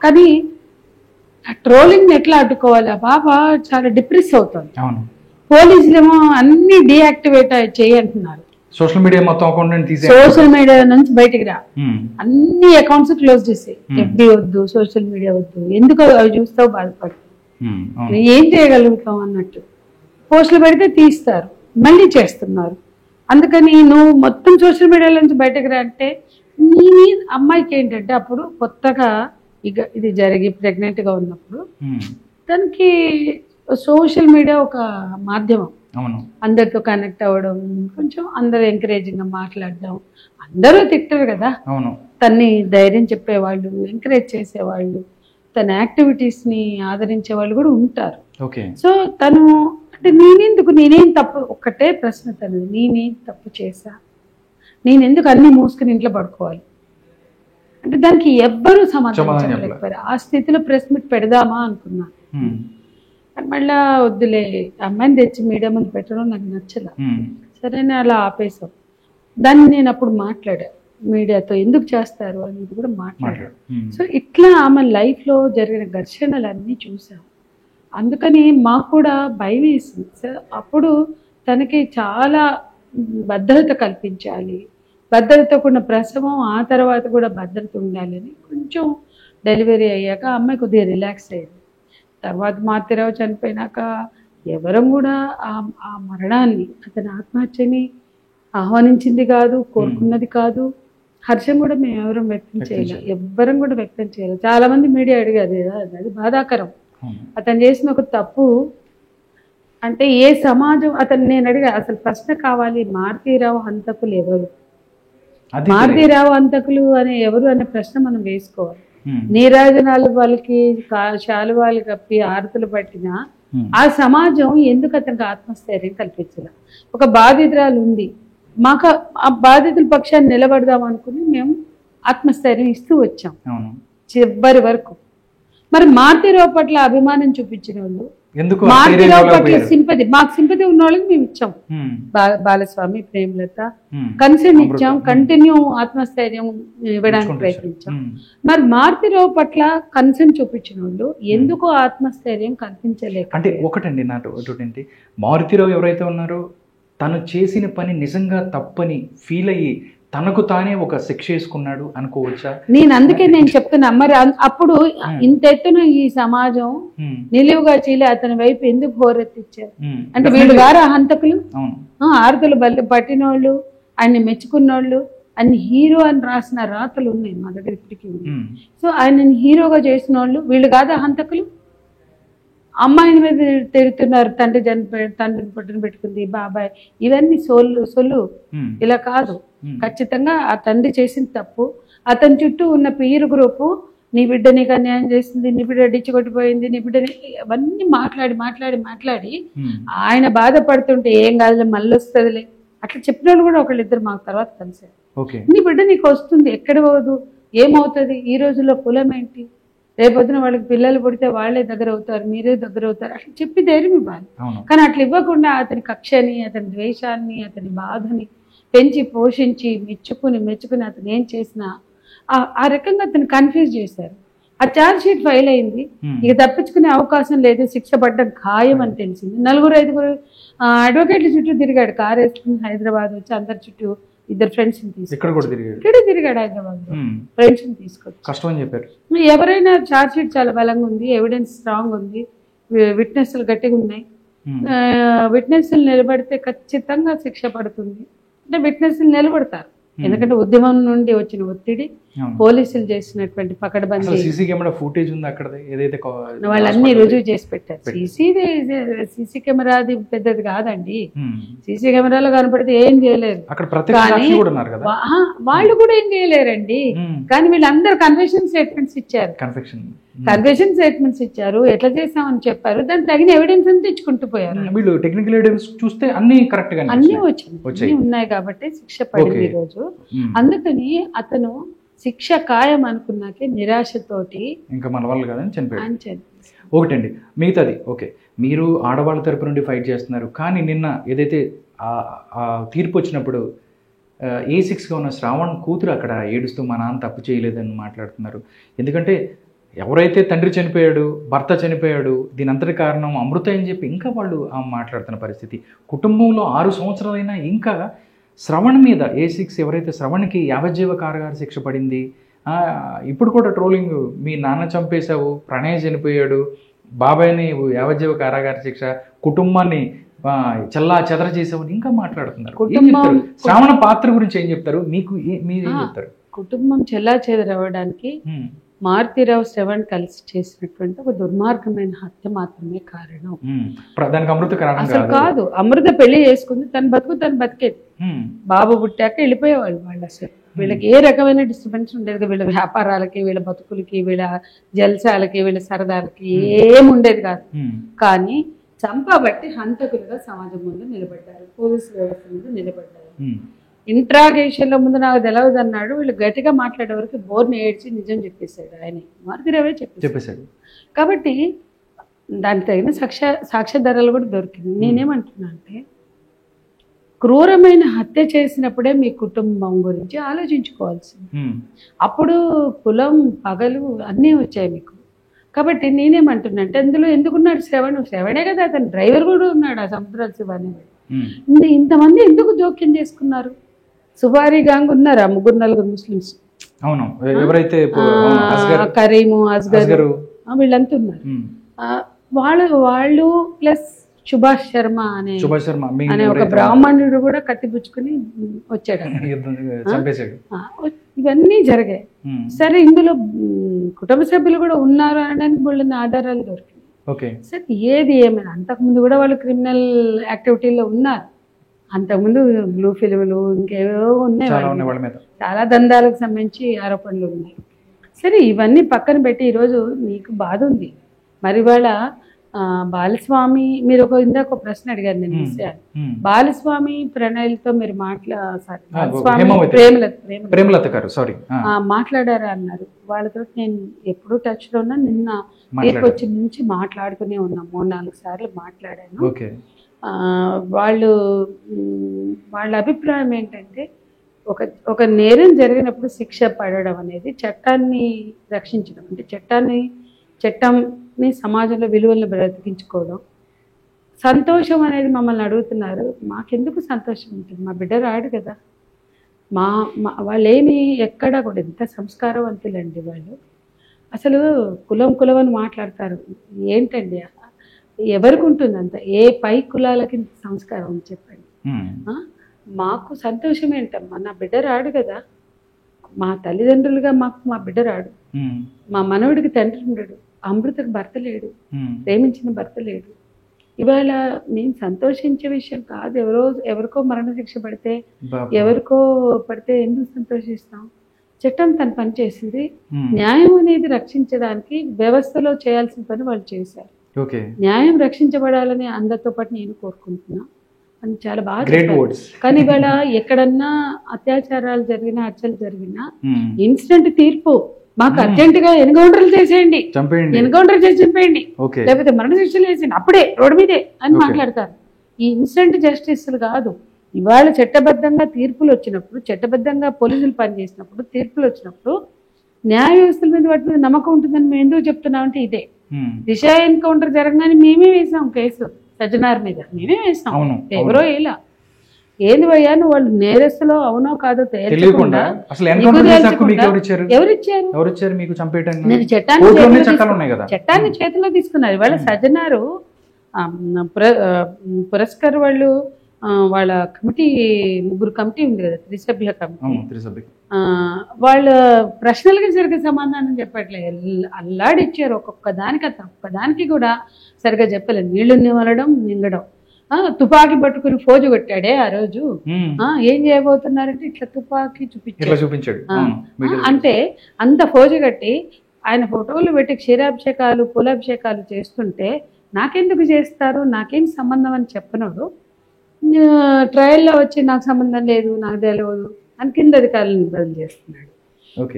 Speaker 2: కానీ ట్రోలింగ్ ఎట్లా అడ్డుకోవాలి? ఆ పాప చాలా డిప్రెస్ అవుతుంది. పోలీసులేమో అన్ని డీయాక్టివేట్ చేయంటున్నారు.
Speaker 1: సోషల్ మీడియా మొత్తం
Speaker 2: సోషల్ మీడియా నుంచి బయటికి రా, అన్ని అకౌంట్స్ క్లోజ్ చేసి, ఎఫ్బి వద్దు, సోషల్ మీడియా వద్దు, ఎందుకు అవి చూస్తావు బాధపడు, ఏం చేయగలుగుతాం అన్నట్టు. పోస్టులు పెడితే తీస్తారు, మళ్ళీ చేస్తున్నారు. అందుకని నువ్వు మొత్తం సోషల్ మీడియాలో నుంచి బయటకు రా అంటే నీ అమ్మాయికి ఏంటంటే అప్పుడు కొత్తగా ఇది జరిగి ప్రెగ్నెంట్గా ఉన్నప్పుడు దానికి సోషల్ మీడియా ఒక మాధ్యమం, అందరితో కనెక్ట్ అవ్వడం, కొంచెం అందరూ ఎంకరేజింగ్గా మాట్లాడడం. అందరూ తిట్టరు కదా, తన్ని ధైర్యం చెప్పేవాళ్ళు, ఎంకరేజ్ చేసేవాళ్ళు, తన యాక్టివిటీస్ని ఆదరించే వాళ్ళు కూడా ఉంటారు. సో తను అంటే నేనేం తప్పు, ఒక్కటే ప్రశ్న తను, నేనేం తప్పు చేశా, నేనెందుకు అన్ని మూసుకుని ఇంట్లో పడుకోవాలి అంటే దానికి ఎవ్వరూ సమాధానం చెప్పలేకపోయారు. ఆ స్థితిలో ప్రెస్ మీట్ పెడదామా అనుకున్నా. మళ్ళా వద్దులే, అమ్మాయిని తెచ్చి మీడియా ముందు పెట్టడం నాకు నచ్చల. సరే అలా ఆపేసాం. దాన్ని నేను అప్పుడు మాట్లాడా మీడియాతో, ఎందుకు చేస్తారు అనేది కూడా మాట్లాడాడు. సో ఇట్లా ఆమె లైఫ్లో జరిగిన ఘర్షణలన్నీ చూసాం. అందుకని మాకు కూడా భయం వేసింది. అప్పుడు తనకి చాలా భద్రత కల్పించాలి, భద్రత కూడిన ప్రసవం, ఆ తర్వాత కూడా భద్రత ఉండాలని కొంచెం డెలివరీ అయ్యాక అమ్మాయి కొద్దిగా రిలాక్స్ అయ్యింది. తర్వాత మాతిరావు చనిపోయినాక ఎవరం కూడా ఆ మరణాన్ని, అతని ఆత్మహత్యని ఆహ్వానించింది కాదు, కోరుకున్నది కాదు. హర్షం కూడా మేము ఎవరం వ్యక్తం చేయలేదు, ఎవ్వరం కూడా వ్యక్తం చేయలేదు. చాలా మంది మీడియా అడిగారు కదా, అది బాధాకరం. అతను చేసిన ఒక తప్పు అంటే ఏ సమాజం, నేను అడిగా అసలు ప్రశ్న కావాలి, మారుతీరావు హంతకులు ఎవరు, మారుతీరావు హంతకులు ఎవరు అనే ప్రశ్న మనం వేసుకోవాలి. నీరాజనాలు వాళ్ళకి శాలువాలు కప్పి ఆరతులు పట్టిన ఆ సమాజం ఎందుకు అతనికి ఆత్మస్థైర్యం కల్పించాల? ఒక బాధితురాలు ఉంది, మాకు ఆ బాధితుల పక్షాన్ని నిలబడదాం అనుకుని మేము ఆత్మస్థైర్యం ఇస్తూ వచ్చాం చివరి వరకు. మరి మారుతీరావు పట్ల అభిమానం చూపించిన వాళ్ళు, మారుతీరావు పట్ల సింపతి, మాకు సింపతి ఉన్న వాళ్ళకి మేము ఇచ్చాం. బాలస్వామి, ప్రేమలత కన్సర్న్ ఇచ్చాం, కంటిన్యూ ఆత్మస్థైర్యం ఇవ్వడానికి ప్రయత్నించాం. మరి మారుతీరావు పట్ల కన్సర్న్ చూపించిన వాళ్ళు ఎందుకు ఆత్మస్థైర్యం కల్పించలేక?
Speaker 1: అంటే ఒకటండి నాటి మారుతీరావు ఎవరైతే ఉన్నారో తను చేసిన పని నిజంగా తప్పని ఫీల్ అయ్యి తనకు తానే ఒక శిక్ష వేసుకున్నాడు అనుకోవచ్చా?
Speaker 2: అందుకే నేను చెప్తున్నా, మరి అప్పుడు ఇంత ఎత్తున ఈ సమాజం నిలువుగా చీలి అతని వైపు ఎందుకు హోరెత్తిచ్చారు అంటే వీళ్ళు గారు హంతకులు, ఆరుతులు పట్టినోళ్ళు, ఆయన్ని మెచ్చుకున్నోళ్ళు, ఆయన హీరో అని రాసిన రాతలు ఉన్నాయి మా దగ్గర ఇప్పటికీ. సో ఆయనని హీరోగా చేసిన వాళ్ళు వీళ్ళు కాదా హంతకులు? అమ్మాయిని మీద తిడుతున్నారు, తండ్రిని పొట్టును పెట్టుకుంది, బాబాయ్, ఇవన్నీ సొల్లు. ఇలా కాదు, ఖచ్చితంగా ఆ తండ్రి చేసిన తప్పు. అతని చుట్టూ ఉన్న పీరు గ్రూపు నీ బిడ్డ నీకు అన్యాయం చేసింది, నీ బిడ్డ డిచ్చి కొట్టిపోయింది, నీ బిడ్డని, అవన్నీ మాట్లాడి ఆయన బాధపడుతుంటే ఏం కాదులే మళ్ళీ వస్తుందిలే అట్లా చెప్పిన వాళ్ళు కూడా ఒకళ్ళిద్దరు మాకు తర్వాత కలిసారు. నీ బిడ్డ నీకు వస్తుంది, ఎక్కడ పోదు, ఏమవుతుంది, ఈ రోజుల్లో కులం ఏంటి, రేపొద్దున వాళ్ళకి పిల్లలు పుడితే వాళ్ళే దగ్గర అవుతారు, మీరే దగ్గర అవుతారు, అట్లా చెప్పి ధైర్యం ఇవ్వాలి. కానీ అట్లా ఇవ్వకుండా అతని కక్షని, అతని ద్వేషాన్ని, అతని బాధని పెంచి పోషించి మెచ్చుకుని అతను ఏం చేసినా ఆ రకంగా అతను కన్ఫ్యూజ్ చేశారు. ఆ ఛార్జ్ షీట్ ఫైల్ అయింది. ఇక తప్పించుకునే అవకాశం లేదు, శిక్ష పడ్డం ఖాయం అని తెలిసింది. 4-5 అడ్వకేట్ల చుట్టూ తిరిగాడు, కారు వేసుకుని హైదరాబాద్ వచ్చి అందరి చుట్టూ 2 ఫ్రెండ్స్ ఇక్కడే తిరిగాడు హైదరాబాద్ లో, ఫ్రెండ్స్ తీసుకొచ్చి.
Speaker 1: కష్టం అని చెప్పారు.
Speaker 2: ఎవరైనా ఛార్జ్ షీట్ చాలా బలంగా ఉంది, ఎవిడెన్స్ స్ట్రాంగ్ ఉంది, విట్నెస్లు గట్టిగా ఉన్నాయి, విట్నెస్లు నిలబడితే ఖచ్చితంగా శిక్ష పడుతుంది అంటే విట్నెస్లు నిలబడతారు. ఎందుకంటే ఉద్యమం నుండి వచ్చిన ఒత్తిడి, పోలీసులు చేసినటువంటి పకడ్బందీ,
Speaker 1: సీసీ కెమెరా ఫుటేజ్ ఉంది అక్కడ, ఏదైతే
Speaker 2: వాళ్ళన్నీ రుజువు చేసి పెట్టారు. సీసీ కెమెరా అది పెద్దది కాదండి, సీసీ కెమెరాలో కనపడితే ఏం చేయలేరు, వాళ్ళు కూడా ఏం చేయలేరండి. కానీ వీళ్ళందరూ కన్ఫెషన్ స్టేట్మెంట్స్ ఇచ్చారు, కన్ఫెషన్ స్టేట్మెంట్స్ ఇచ్చారు, ఎట్లా చేసామని చెప్పారు, దానికి తగిన ఎవిడెన్స్ అని తెచ్చుకుంటూ పోయారు.
Speaker 1: వీళ్ళు టెక్నికల్ ఎవిడెన్స్ చూస్తే అన్ని కరెక్ట్ గా
Speaker 2: అన్ని వచ్చినాయి ఉన్నాయి కాబట్టి శిక్ష పడింది ఈ రోజు. అందుకని అతను శిక్ష ఖాయం అనుకున్నాకే నిరాశతోటి
Speaker 1: ఇంకా మన వాళ్ళు కాదని చనిపోయాడు. ఒకటండి, మిగతాది ఓకే, మీరు ఆడవాళ్ళ తరపు నుండి ఫైట్ చేస్తున్నారు, కానీ నిన్న ఏదైతే తీర్పు వచ్చినప్పుడు A6గా ఉన్న శ్రావణ్ కూతురు అక్కడ ఏడుస్తూ మా నాన్న తప్పు చేయలేదని మాట్లాడుతున్నారు. ఎందుకంటే ఎవరైతే తండ్రి చనిపోయాడు, భర్త చనిపోయాడు, దీని అంతటి కారణం అమృత అని చెప్పి ఇంకా వాళ్ళు మాట్లాడుతున్న పరిస్థితి. కుటుంబంలో 6 సంవత్సరాలైనా ఇంకా శ్రవణ్ మీద A6 ఎవరైతే శ్రవణ్కి యావజ్జీవ కారాగార శిక్ష పడింది, ఇప్పుడు కూడా ట్రోలింగ్, మీ నాన్న చంపేశావు, ప్రణయ్ చనిపోయాడు, బాబాయ్ని యావజ్జీవ కారాగార శిక్ష, కుటుంబాన్ని చల్లా చెదర చేసావు ఇంకా మాట్లాడుతున్నారు. శ్రావణ పాత్ర గురించి ఏం చెప్తారు, మీరేం చెప్తారు?
Speaker 2: కుటుంబం చెల్లా చెదరవడానికి మారుతీరావు శ్రవణ్ కలిసి చేసినటువంటి ఒక దుర్మార్గమైన హత్య మాత్రమే కారణం.
Speaker 1: దానికి అమృత
Speaker 2: అసలు కాదు, అమృత పెళ్లి చేసుకుంది, తన బతికేది. బాబు పుట్టాక వెళ్ళిపోయేవాళ్ళు వాళ్ళు. అసలు వీళ్ళకి ఏ రకమైన డిస్టర్బెన్స్ ఉండేది, వీళ్ళ వ్యాపారాలకి, వీళ్ళ బతుకులకి, వీళ్ళ జల్సాలకి, వీళ్ళ సరదాలకి ఏముండేది కాదు. కానీ చంపబట్టి హంతకులుగా సమాజం ముందు నిలబడ్డారు, పోలీసు వ్యవస్థ ముందు నిలబడ్డారు. ఇంట్రాగేషన్ల ముందు నాకు తెలియదు అన్నాడు, వీళ్ళు గట్టిగా మాట్లాడే వరకు బోర్ని ఏడ్చి నిజం చెప్పేశాడు. ఆయన మారుతీరావే చెప్పేశాడు. కాబట్టి దానికి తగిన సాక్ష్యాధారాలు కూడా దొరికింది. నేనేమంటున్నా అంటే, క్రూరమైన హత్య చేసినప్పుడే మీ కుటుంబం గురించి ఆలోచించుకోవాల్సింది. అప్పుడు కులం, పగలు అన్నీ వచ్చాయి మీకు. కాబట్టి నేనేమంటున్నా అంటే, అందులో ఎందుకున్నాడు శ్రవణే కదా, అతను డ్రైవర్ కూడా ఉన్నాడు ఆ సముద్రాల శివాని. ఇంతమంది ఎందుకు జోక్యం చేసుకున్నారు? సుబారీ గాంగ్ ఉన్నారు, 3-4 ముస్లిమ్స్, కరీము, అస్గర్, వీళ్ళంతా ఉన్నారు. వాళ్ళు ప్లస్ సుభాష్ శర్మ అనే ఒక బ్రాహ్మణుడు కూడా కత్తిపుచ్చుకుని వచ్చాడు. ఇవన్నీ జరిగాయి. సరే, ఇందులో కుటుంబ సభ్యులు కూడా ఉన్నారు అనడానికి బోల్డన్ని ఆధారాలు దొరికినాయి. సరే, ఏది ఏమైనా అంతకుముందు కూడా వాళ్ళు క్రిమినల్ యాక్టివిటీలో ఉన్నారు. అంతకుముందు బ్లూ ఫిల్మ్లు ఇంకేవో ఉన్నాయి, చాలా దందాలకు సంబంధించి ఆరోపణలు ఉన్నాయి. సరే, ఇవన్నీ పక్కన పెట్టి ఈరోజు నీకు బాధ ఉంది. మరి వాళ్ళ బాలస్వామి, మీరు ఇందాక ఒక ప్రశ్న అడిగారు నేను విషయాలు. బాలస్వామి ప్రణయ్లతో మీరు మాట్లాడారా అన్నారు. వాళ్ళతో నేను ఎప్పుడు టచ్ లో ఉన్నా, నిన్న తీర్పు వచ్చిన నుంచి మాట్లాడుతూనే ఉన్నాం, 3-4 సార్లు మాట్లాడాను. వాళ్ళ అభిప్రాయం ఏంటంటే, ఒక నేరం జరిగినప్పుడు శిక్ష పడడం అనేది చట్టాన్ని రక్షించడం, అంటే చట్టంని సమాజంలో విలువలను బ్రతికించుకోవడం. సంతోషం అనేది మమ్మల్ని అడుగుతున్నారు, మాకెందుకు సంతోషం ఉంటుంది? మా బిడ్డ రాడు కదా. వాళ్ళేమి ఎక్కడా కూడా ఎంత సంస్కారవంతులండి వాళ్ళు. అసలు కులం అని మాట్లాడతారు, ఏంటండి ఎవరికి ఉంటుంది అంత? ఏ పై కులాలకి సంస్కారం అని చెప్పండి. మాకు సంతోషం ఏంటమ్మా, నా బిడ్డ రాడు కదా. మా తల్లిదండ్రులుగా మా బిడ్డ రాడు, మా మనవుడికి తండ్రి ఉండడు, అమృతకు భర్త లేడు, ప్రేమించిన భర్త లేడు. ఇవాళ మేము సంతోషించే విషయం కాదు. ఎవరికో మరణశిక్ష పడితే, ఎవరికో పడితే ఎందుకు సంతోషిస్తాం? చట్టం తన పని చేసింది. న్యాయం అనేది రక్షించడానికి వ్యవస్థలో చేయాల్సిన పని వాళ్ళు చేశారు. న్యాయం రక్షించబడాలని అందరితో పాటు నేను కోరుకుంటున్నా అని చాలా బాగా. కానీ ఇవాళ ఎక్కడన్నా అత్యాచారాలు జరిగినా, హత్యలు జరిగినా ఇన్స్టెంట్ తీర్పు, మాకు అర్జెంట్ గా ఎన్కౌంటర్లు చేసేయండి, ఎన్కౌంటర్ చేసి చంపేయండి, లేకపోతే మరణశిక్షలు వేసేయండి, అప్పుడే రోడ్డు మీదే అని మాట్లాడతారు. ఈ ఇన్స్టెంట్ జస్టిస్లు కాదు. ఇవాళ చట్టబద్ధంగా తీర్పులు వచ్చినప్పుడు, చట్టబద్ధంగా పోలీసులు పనిచేసినప్పుడు, తీర్పులు వచ్చినప్పుడు న్యాయ వ్యవస్థల మీద వాటి మీద నమ్మకం ఉంటుందని మేము ఎందుకు చెప్తున్నామంటే ఇదే.
Speaker 1: ఉమ్.
Speaker 2: దిశ ఎన్కౌంటర్ జరగగానే మేమే వేసాం కేసు సజ్జనార్ మీద, మేమే వేసాం,
Speaker 1: అవును,
Speaker 2: ఎవరో ఇలా. ఏంది భయ్యా నువ్వు వాళ్ళు నేరస్తులో అవునో కాదో
Speaker 1: తెలియకుండా
Speaker 2: తేల్చకుండా
Speaker 1: అసలు ఎన్కౌంటర్ చేసే హక్కు మీకు ఎవరిచ్చారు?
Speaker 2: ఎవరిచ్చారు
Speaker 1: మీకు చంపేయడానికి?
Speaker 2: నేను
Speaker 1: చట్టాలు ఉన్నాయి కదా,
Speaker 2: చట్టాన్ని చేతిలో తీసుకున్నారు. వాళ్ళ సజ్జనారు పురస్కర్ వాళ్ళు వాళ్ళ కమిటీ, ముగ్గురు కమిటీ ఉంది కదా, త్రిసభ్య కమిటీ, వాళ్ళ ప్రశ్నలకి సరిగ్గా సమాధానం చెప్పట్లేదు, అల్లాడిచ్చారు. ఒక్కొక్కదానికి కూడా సరిగ్గా చెప్పలేదు. నీళ్లు నిమలడం, మింగడం, తుపాకీ పట్టుకుని ఫోజు కొట్టాడే ఆ రోజు. ఏం చేయబోతున్నారంటే ఇట్లా తుపాకీ చూపించాడు. అంటే అంత ఫోజు కట్టి ఆయన ఫోటోలు పెట్టి క్షీరాభిషేకాలు, పూలాభిషేకాలు చేస్తుంటే నాకెందుకు చేస్తారు, నాకేం సంబంధం అని చెప్పనోడు ట్రయల్లో వచ్చి నాకు సంబంధం లేదు, నాకు తెలియదు అని కింద అధికారులను ఇబ్బంది చేస్తున్నాడు.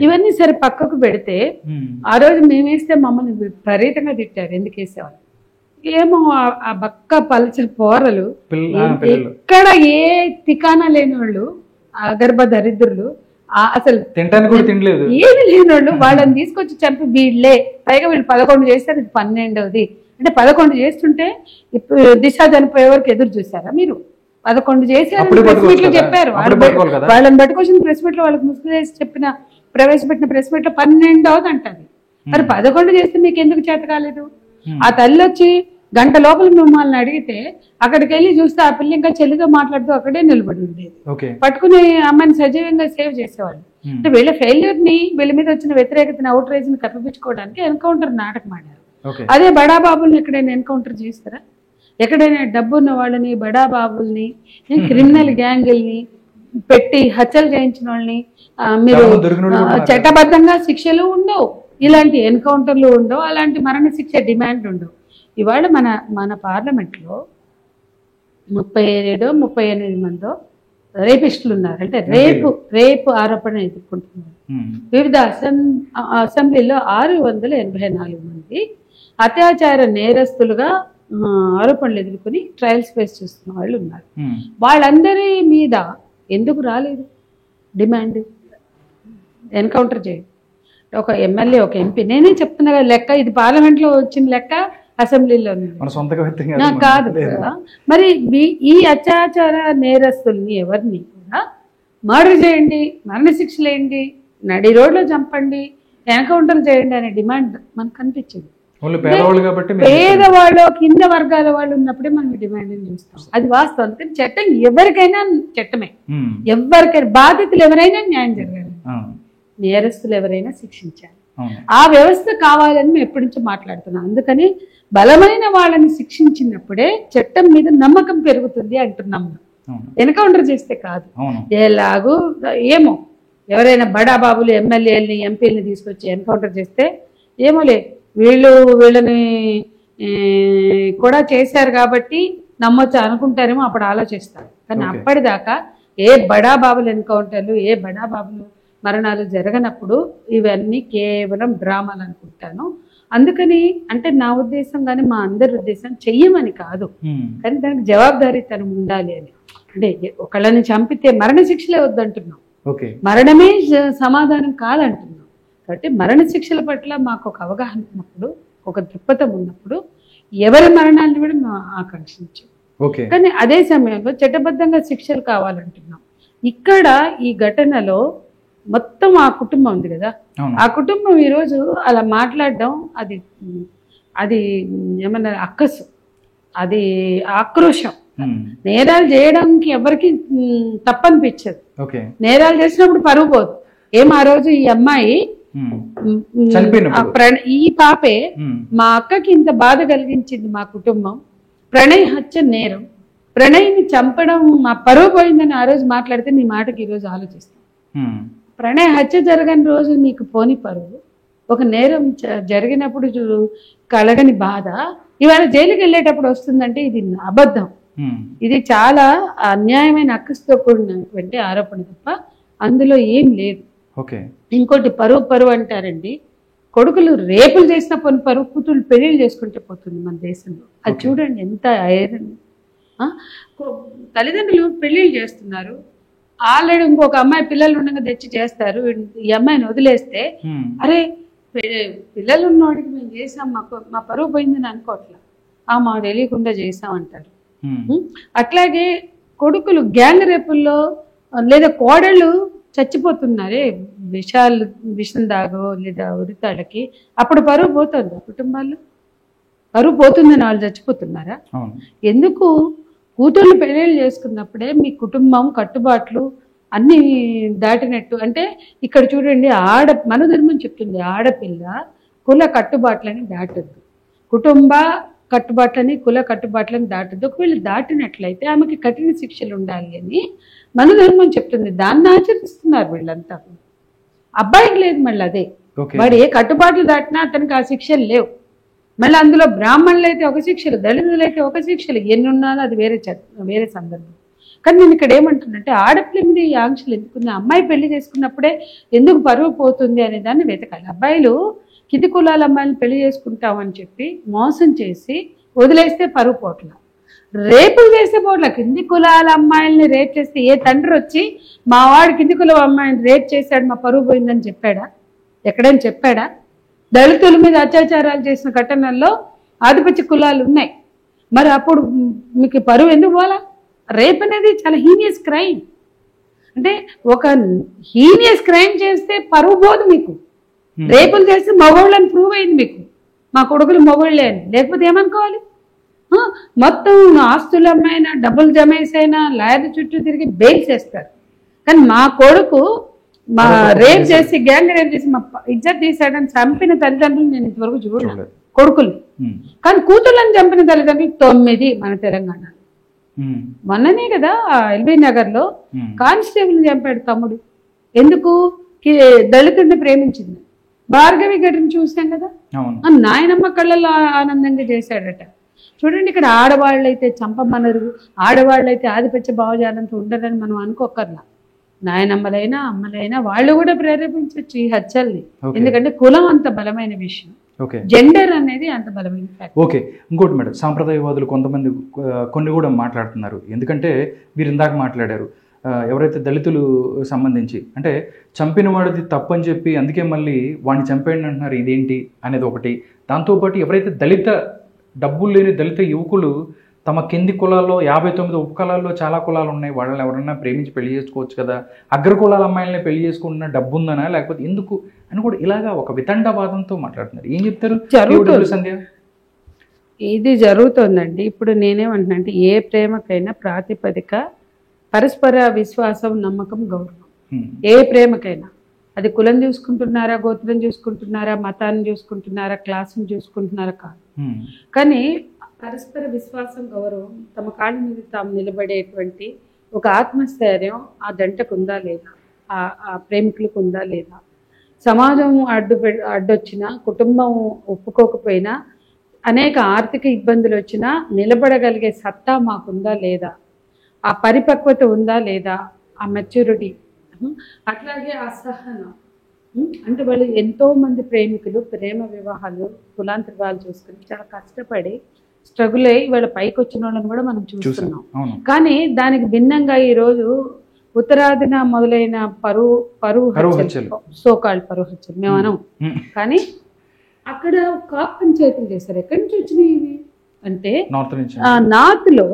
Speaker 2: ఇవన్నీ సరే పక్కకు పెడితే ఆ రోజు మేమేస్తే మమ్మల్ని విపరీతంగా తిట్టారు. ఎందుకు వేసేవాళ్ళు ఏమో, ఆ బక్క పలచ పోరలు, ఎక్కడ ఏ తికానా లేని వాళ్ళు, అగర్భ దరిద్రులు, అసలు ఏమి లేని వాళ్ళు వాళ్ళని తీసుకొచ్చి చంపి వీళ్ళే, పైగా వీళ్ళు 11 చేస్తారు, ఇది 12వది. అంటే 11 చేస్తుంటే దిశ చనిపోయే వరకు ఎదురు చూసారా మీరు? 11 చేశారు, ప్రెస్ మీట్ లో చెప్పారు. వాళ్ళని పట్టుకొచ్చిన ప్రెస్ మీట్ లో వాళ్ళకి ముసుగు చేసి ప్రవేశపెట్టిన ప్రెస్ మీట్ లో 12వది అంటారు. మరి 11 చేస్తే మీకు ఎందుకు చేత కాలేదు? ఆ తల్లి వచ్చి గంట లోపల మిమ్మల్ని అడిగితే అక్కడికి వెళ్ళి చూస్తే ఆ పిల్ల ఇంకా చెల్లితో మాట్లాడుతూ అక్కడే నిలబడి ఉండేది. పట్టుకుని అమ్మాయిని సజీవంగా సేవ్ చేసేవాళ్ళు. అంటే వీళ్ళ ఫెయిల్యూర్ ని, వీళ్ళ మీద వచ్చిన వ్యతిరేకతని, అవుట్ రైజ్ ని కప్పిపుచ్చుకోవడానికి ఎన్కౌంటర్ నాటకం ఆడారు. అదే బడాబాబుల్ని ఎక్కడైనా ఎన్కౌంటర్ చేస్తారా? ఎక్కడైనా డబ్బున్న వాళ్ళని, బడాబాబుల్ని, క్రిమినల్ గ్యాంగుల్ని పెట్టి హత్యలు చేయించిన వాళ్ళని మీరు చట్టబద్ధంగా శిక్షలు ఉండవు, ఇలాంటి ఎన్కౌంటర్లు ఉండవు, అలాంటి మరణ శిక్ష డిమాండ్ ఉండవు. ఇవాళ మన పార్లమెంట్లో 37-38 మందో రేపిస్టులు ఉన్నారు. అంటే రేపు ఆరోపణ ఎదుర్కొంటున్నారు. వివిధ అసెంబ్లీలో 684 మంది అత్యాచార నేరస్తులుగా ఆరోపణలు ఎదుర్కొని ట్రయల్స్ ఫేస్ చేస్తున్న వాళ్ళు ఉన్నారు. వాళ్ళందరి మీద ఎందుకు రాలేదు డిమాండ్ ఎన్కౌంటర్ చేయండి? ఒక ఎమ్మెల్యే, ఒక ఎంపీ, నేనే చెప్తున్నా కదా లెక్క, ఇది పార్లమెంట్లో వచ్చిన లెక్క, అసెంబ్లీలో కాదు కదా. మరి ఈ అత్యాచార నేరస్తుల్ని ఎవరిని కూడా మర్డర్ చేయండి, మరణశిక్షలు వేయండి, నడి రోడ్లో చంపండి, ఎన్కౌంటర్ చేయండి అనే డిమాండ్ మనకు కనిపించింది. పేదవాళ్ళు, కింద వర్గాల వాళ్ళు ఉన్నప్పుడే మనం డిమాండ్ చూస్తాం. అది వాస్తవం. కానీ చట్టం ఎవరికైనా చట్టమే, ఎవరికైనా బాధితులు ఎవరైనా న్యాయం జరగాలి, నేరస్తులు ఎవరైనా శిక్షించాలి. ఆ వ్యవస్థ కావాలని మేము ఎప్పటి నుంచో మాట్లాడుతున్నాం. అందుకని బలమైన వాళ్ళని శిక్షించినప్పుడే చట్టం మీద నమ్మకం పెరుగుతుంది అంటున్నాం. ఎన్కౌంటర్ చేస్తే కాదు. ఎలాగూ ఏమో ఎవరైనా బడాబాబులు, ఎమ్మెల్యేలని, ఎంపీలని తీసుకొచ్చి ఎన్కౌంటర్ చేస్తే ఏమోలే వీళ్ళని కూడా చేశారు కాబట్టి నమ్మొచ్చు అనుకుంటారేమో, అప్పుడు ఆలోచిస్తారు. కానీ అప్పటిదాకా ఏ బడాబాబులు ఎన్కౌంటర్లు, ఏ బడాబాబులు మరణాలు జరగనప్పుడు ఇవన్నీ కేవలం డ్రామాలు అనుకుంటాను. అందుకని అంటే నా ఉద్దేశం కానీ మా అందరి ఉద్దేశం చెయ్యమని కాదు, కానీ దానికి జవాబుదారీతనం ఉండాలి అని. అంటే ఒకళ్ళని చంపితే మరణశిక్షలే వద్దంటున్నాం, మరణమే సమాధానం కాదంటున్నాం. కాబట్టి మరణశిక్షల పట్ల మాకు ఒక అవగాహన ఉన్నప్పుడు, ఒక దృక్పథం ఉన్నప్పుడు ఎవరి మరణాన్ని కూడా మేము ఆకాంక్షించాం. కానీ అదే సమయంలో చట్టబద్ధంగా శిక్షలు కావాలంటున్నాం. ఇక్కడ ఈ ఘటనలో మొత్తం ఆ కుటుంబం ఉంది కదా, ఆ కుటుంబం ఈరోజు అలా మాట్లాడడం అది ఏమన్నా అక్కసు, అది ఆక్రోశం. నేరాలు చేయడానికి ఎవరికి తప్పనిపించదు. నేరాలు చేసినప్పుడు పరువు పోదు. ఆ రోజు ఈ అమ్మాయి, ఈ పాపే మా అక్కకి ఇంత బాధ కలిగించింది మా కుటుంబం, ప్రణయ్ హత్య నేరం, ప్రణయ్ని చంపడం మా పరువు పోయిందని ఆ రోజు మాట్లాడితే నీ మాటకి ఈరోజు ఆలోచిస్తాం. ప్రణయ్ హత్య జరగని రోజు మీకు పోని పరువు, ఒక నేరం జరిగినప్పుడు కలగని బాధ ఇవాళ జైలుకి వెళ్ళేటప్పుడు వస్తుందంటే ఇది అబద్ధం. ఇది చాలా అన్యాయమైన అక్కసుతో కూడినటువంటి ఆరోపణ తప్ప అందులో ఏం లేదు. ఇంకోటి పరువు అంటారండి. కొడుకులు రేపులు చేసిన పని పరువు, కూతుళ్ళు పెళ్లిళ్ళు చేసుకుంటే పోతుంది మన దేశంలో. అది చూడండి ఎంత ఐరన్. తల్లిదండ్రులు పెళ్లిళ్ళు చేస్తున్నారు, ఆల్రెడీ ఇంకొక అమ్మాయి పిల్లలు ఉండగా తెచ్చి చేస్తారు, ఈ అమ్మాయిని వదిలేస్తే అరే పిల్లలు ఉన్నవాడికి మేము చేసాం, మా పరువు పోయిందని అనుకోవట్లా, మాకు తెలియకుండా చేసామంటారు. అట్లాగే కొడుకులు గ్యాంగ్ రేపుల్లో లేదా కోడళ్ళు చచ్చిపోతున్నారే విషం దాగో లేదా ఉరితాళ్ళకి, అప్పుడు పరువు పోతుంది కుటుంబాల్లో, పరువు పోతుందని వాళ్ళు చచ్చిపోతున్నారా? ఎందుకు? కూతుర్లు పెళ్ళిళ్ళు చేసుకున్నప్పుడే మీ కుటుంబం కట్టుబాట్లు అన్ని దాటినట్టు. అంటే ఇక్కడ చూడండి, మన ధర్మం చెప్తుంది ఆడపిల్ల కుల కట్టుబాట్లని దాటద్దు, కుటుంబ కట్టుబాట్లని కుల కట్టుబాట్లని దాటద్దు. ఒకవేళ దాటినట్లయితే ఆమెకి కఠిన శిక్షలు ఉండాలి అని మన ధర్మం చెప్తుంది. దాన్ని ఆచరిస్తున్నారు వీళ్ళంతా. అబ్బాయికి లేదు మళ్ళీ అదే, వాడు ఏ కట్టుబాట్లు దాటినా అతనికి ఆ శిక్షలు లేవు. మళ్ళీ అందులో బ్రాహ్మణులు అయితే ఒక శిక్షలు, దళితులు అయితే ఒక శిక్షలు, ఎన్ని ఉన్నాలో అది వేరే సందర్భం. కానీ నేను ఇక్కడ ఏమంటున్నానంటే ఆడపిల్ల మీద ఈ ఆంక్షలు ఎందుకున్నా, అమ్మాయి పెళ్లి చేసుకున్నప్పుడే ఎందుకు పరువు పోతుంది అనే దాన్ని వెతకాలి. అబ్బాయిలు కింది కులాల అమ్మాయిని పెళ్లి చేసుకుంటామని చెప్పి మోసం చేసి వదిలేస్తే పరువు పోట్ల, రేపులు చేసే పోట్ల. కింది కులాల అమ్మాయిల్ని రేప్ చేస్తే ఏ తండ్రి వచ్చి మా వాడు కింది కుల అమ్మాయిని రేప్ చేశాడు మా పరువు పోయిందని చెప్పాడా? ఎక్కడైనా చెప్పాడా? దళితుల మీద అత్యాచారాలు చేసిన ఘటనల్లో ఆధిపత్య కులాలు ఉన్నాయి, మరి అప్పుడు మీకు పరువు ఎందుకు పోలా? రేప్ అనేది చాలా హీనియస్ క్రైమ్. అంటే ఒక హీనియస్ క్రైమ్ చేస్తే పరువు పోదు మీకు, రేపులు చేస్తే మగవాళ్ళని ప్రూవ్ అయింది మీకు, మా కొడుకులు మగవాళ్ళే అని. లేకపోతే ఏమనుకోవాలి? మొత్తం ఆస్తులు అమ్మాయినా డబ్బులు జమేసైనా లాయర్ చుట్టూ తిరిగి బెయిల్ చేస్తారు. కానీ మా కొడుకు మా రేప్ చేసి గ్యాంగ్ రేప్ చేసి మా ఇజ్జత్ తీసాడని చంపిన తల్లిదండ్రులు నేను ఇంతవరకు చూడలేదు, కొడుకులు. కానీ కూతుళ్ళని చంపిన తల్లిదండ్రులు 9 మన తెలంగాణ. మొన్ననే కదా ఎల్బీ నగర్ లో కానిస్టేబుల్ చంపాడు తమ్ముడు. ఎందుకు? దళితుడిని ప్రేమించింది. భార్గవి ఘటన చూసాం కదా, నాయనమ్మ కళ్ళల్లో ఆనందంగా చేశాడట. చూడండి, ఇక్కడ ఆడవాళ్ళైతే చంపమనరు, ఆడవాళ్ళైతే ఆధిపత్య భావజాలంతో ఉండరని మనం అనుకోకర్లా. నాయనమ్మలైనా అమ్మలైనా వాళ్ళు కూడా ప్రేరేపించవచ్చు ఈ హత్యల్ని. ఎందుకంటే కులం అంత బలమైన విషయం, జెండర్ అనేది అంత బలమైన ఫ్యాక్టర్.
Speaker 1: ఓకే, ఇంకోటి మేడం, సాంప్రదాయవాదులు కొంతమంది కొన్ని కూడా మాట్లాడుతున్నారు. ఎందుకంటే మీరు ఇందాక మాట్లాడారు, ఎవరైతే దళితులు సంబంధించి అంటే చంపిన వాడిది తప్పు అని చెప్పి అందుకే మళ్ళీ వాడిని చంపేయండి అంటున్నారు, ఇదేంటి అనేది ఒకటి. దాంతోపాటు ఎవరైతే డబ్బులు లేని దళిత యువకులు తమ కింది కులాల్లో 59 ఉపకులాల్లో చాలా కులాలు ఉన్నాయి, వాళ్ళని ఎవరన్నా ప్రేమించి పెళ్లి చేసుకోవచ్చు కదా, అగ్రకులాల అమ్మాయిలని పెళ్లి చేసుకున్న డబ్బు ఉందనా లేకపోతే ఎందుకు అని కూడా ఇలాగా ఒక వితండవాదంతో మాట్లాడుతున్నారు. ఏం చెప్తారు సంధ్య?
Speaker 2: ఇది జరుగుతుందండి. ఇప్పుడు నేనేమంటున్నా అంటే ఏ ప్రేమకైనా ప్రాతిపదిక పరస్పర విశ్వాసం, నమ్మకం, గౌరవం. ఏ ప్రేమకైనా అది కులం చూసుకుంటున్నారా, గోత్రం చూసుకుంటున్నారా, మతాన్ని చూసుకుంటున్నారా, క్లాస్ని చూసుకుంటున్నారా కాదు. కానీ పరస్పర విశ్వాసం, గౌరవం, తమ కాళ్ళ మీద తాము నిలబడేటువంటి ఒక ఆత్మస్థైర్యం ఆ జంటకు ఉందా లేదా, ఆ ప్రేమికులకు ఉందా లేదా, సమాజం అడ్డొచ్చినా, కుటుంబం ఒప్పుకోకపోయినా, అనేక ఆర్థిక ఇబ్బందులు వచ్చినా నిలబడగలిగే సత్తా మాకుందా లేదా, ఆ పరిపక్వత ఉందా లేదా, ఆ మెచ్యూరిటీ, అట్లాగే ఆ సహనం. అంటే వాళ్ళు ఎంతోమంది ప్రేమికులు ప్రేమ వివాహాలు కులాంతరాలు చూసుకుని చాలా కష్టపడి స్ట్రగుల్ అయ్యి వాళ్ళ పైకి వచ్చిన వాళ్ళని కూడా మనం చూస్తున్నాం. కానీ దానికి భిన్నంగా ఈరోజు ఉత్తరాదిన మొదలైన పరువు హత్యలు, సోకాళ్ళు పరువు హత్యలు మేము అనం, కానీ అక్కడ కాప్ పంచాయతీలు చేస్తారు. ఎక్కడి నుంచి వచ్చినాయి ఇవి అంటే నార్త్ లో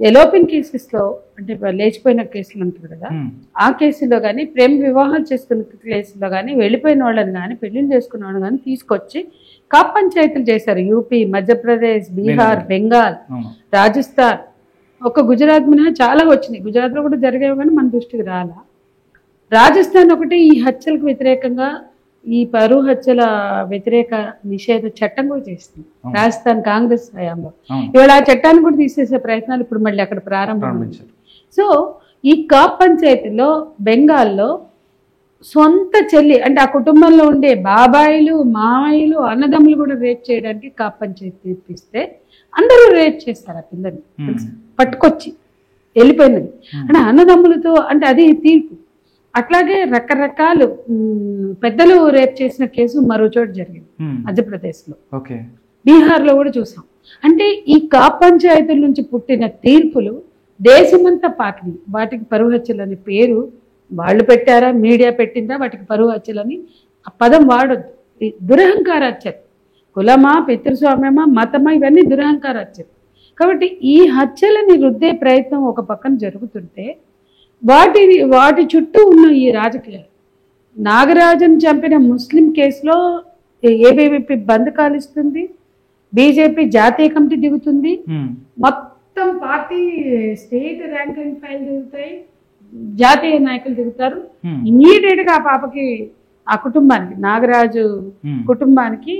Speaker 2: ఎలోపింగ్ కేసెస్లో, అంటే లేచిపోయిన కేసులు అంటారు కదా, ఆ కేసులో కానీ ప్రేమ వివాహాలు చేసుకున్న కేసులో కానీ వెళ్ళిపోయిన వాళ్ళని కానీ పెళ్లిళ్ళు చేసుకున్న వాళ్ళని కానీ తీసుకొచ్చి కాప్ పంచాయతీలు చేశారు. యూపీ, మధ్యప్రదేశ్, బీహార్, బెంగాల్, రాజస్థాన్, ఒక గుజరాత్ మినహా చాలా వచ్చినాయి. గుజరాత్లో కూడా జరిగేవి కానీ మన దృష్టికి రాలా. రాజస్థాన్ ఒకటి ఈ హత్యలకు వ్యతిరేకంగా, ఈ పరువు హత్యల వ్యతిరేక నిషేధ చట్టం కూడా చేస్తుంది రాజస్థాన్ కాంగ్రెస్ హయాంలో. ఇవాళ ఆ చట్టాన్ని కూడా తీసేసే ప్రయత్నాలు ఇప్పుడు మళ్ళీ అక్కడ ప్రారంభించారు. సో ఈ కాప్ పంచాయతీలో బెంగాల్లో సొంత చెల్లి అంటే ఆ కుటుంబంలో ఉండే బాబాయిలు, మామయ్యలు, అన్నదమ్ములు కూడా రేప్ చేయడానికి కాప్ పంచాయతీ తీర్పిస్తే అందరూ రేప్ చేస్తారు ఆ పిల్లని పట్టుకొచ్చి వెళ్ళిపోయినది. అంటే అన్నదమ్ములతో అంటే అది తీర్పు. అట్లాగే రకరకాలు పెద్దలు రేప్ చేసిన కేసు మరో చోటు జరిగింది మధ్యప్రదేశ్లో, బీహార్లో కూడా చూసాం. అంటే ఈ కాప్ పంచాయతీల నుంచి పుట్టిన తీర్పులు దేశమంతా పాకింది. వాటికి పరువు హత్యలు అనే పేరు వాళ్ళు పెట్టారా, మీడియా పెట్టిందా, వాటికి పరువు హత్యలని ఆ పదం వాడొద్దు. ఈ దురహంకార హత్యలు, కులమా, పితృస్వామ్యమా, మతమా, ఇవన్నీ దురహంకార హత్యలు. కాబట్టి ఈ హత్యలని రుద్దే ప్రయత్నం ఒక పక్కన జరుగుతుంటే వాటి చుట్టూ ఉన్న ఈ రాజకీయాలు, నాగరాజన్ చంపిన ముస్లిం కేసులో ఏబీవీపీ బంద్ కాలిస్తుంది, బీజేపీ జాతీయ కమిటీ దిగుతుంది, మొత్తం party state rank and file దిగుతాయి, జాతీయ నాయకులు దిగుతారు. ఇమీడియట్ గా ఆ పాపకి, ఆ కుటుంబానికి, నాగరాజు కుటుంబానికి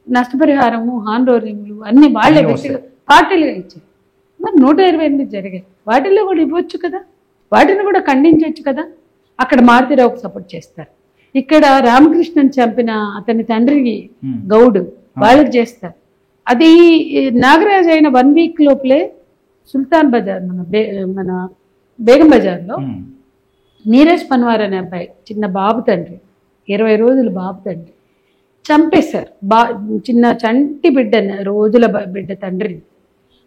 Speaker 2: నష్టపరిహారము, హాన్రోరింగ్లు అన్ని వాళ్ళే పార్టీలుగా ఇచ్చారు. మరి 128 జరిగాయి. వాటిల్లో కూడా ఇవ్వచ్చు కదా, వాటిని కూడా ఖండించవచ్చు కదా. అక్కడ మారుతిరావుకు సపోర్ట్ చేస్తారు, ఇక్కడ రామకృష్ణన్ చంపిన అతని తండ్రికి గౌడ్ వాళ్ళకి చేస్తారు. అది నాగరాజ్ అయిన 1 వీక్ లోపలే సుల్తాన్ బజార్, మన బేగం బజార్లో నీరజ్ పన్వార్ అనే అబ్బాయి, చిన్న బాబు తండ్రి, 20 రోజులు బాబు తండ్రి చంపేశారు. చిన్న చంటి బిడ్డ, రోజుల బిడ్డ తండ్రిని.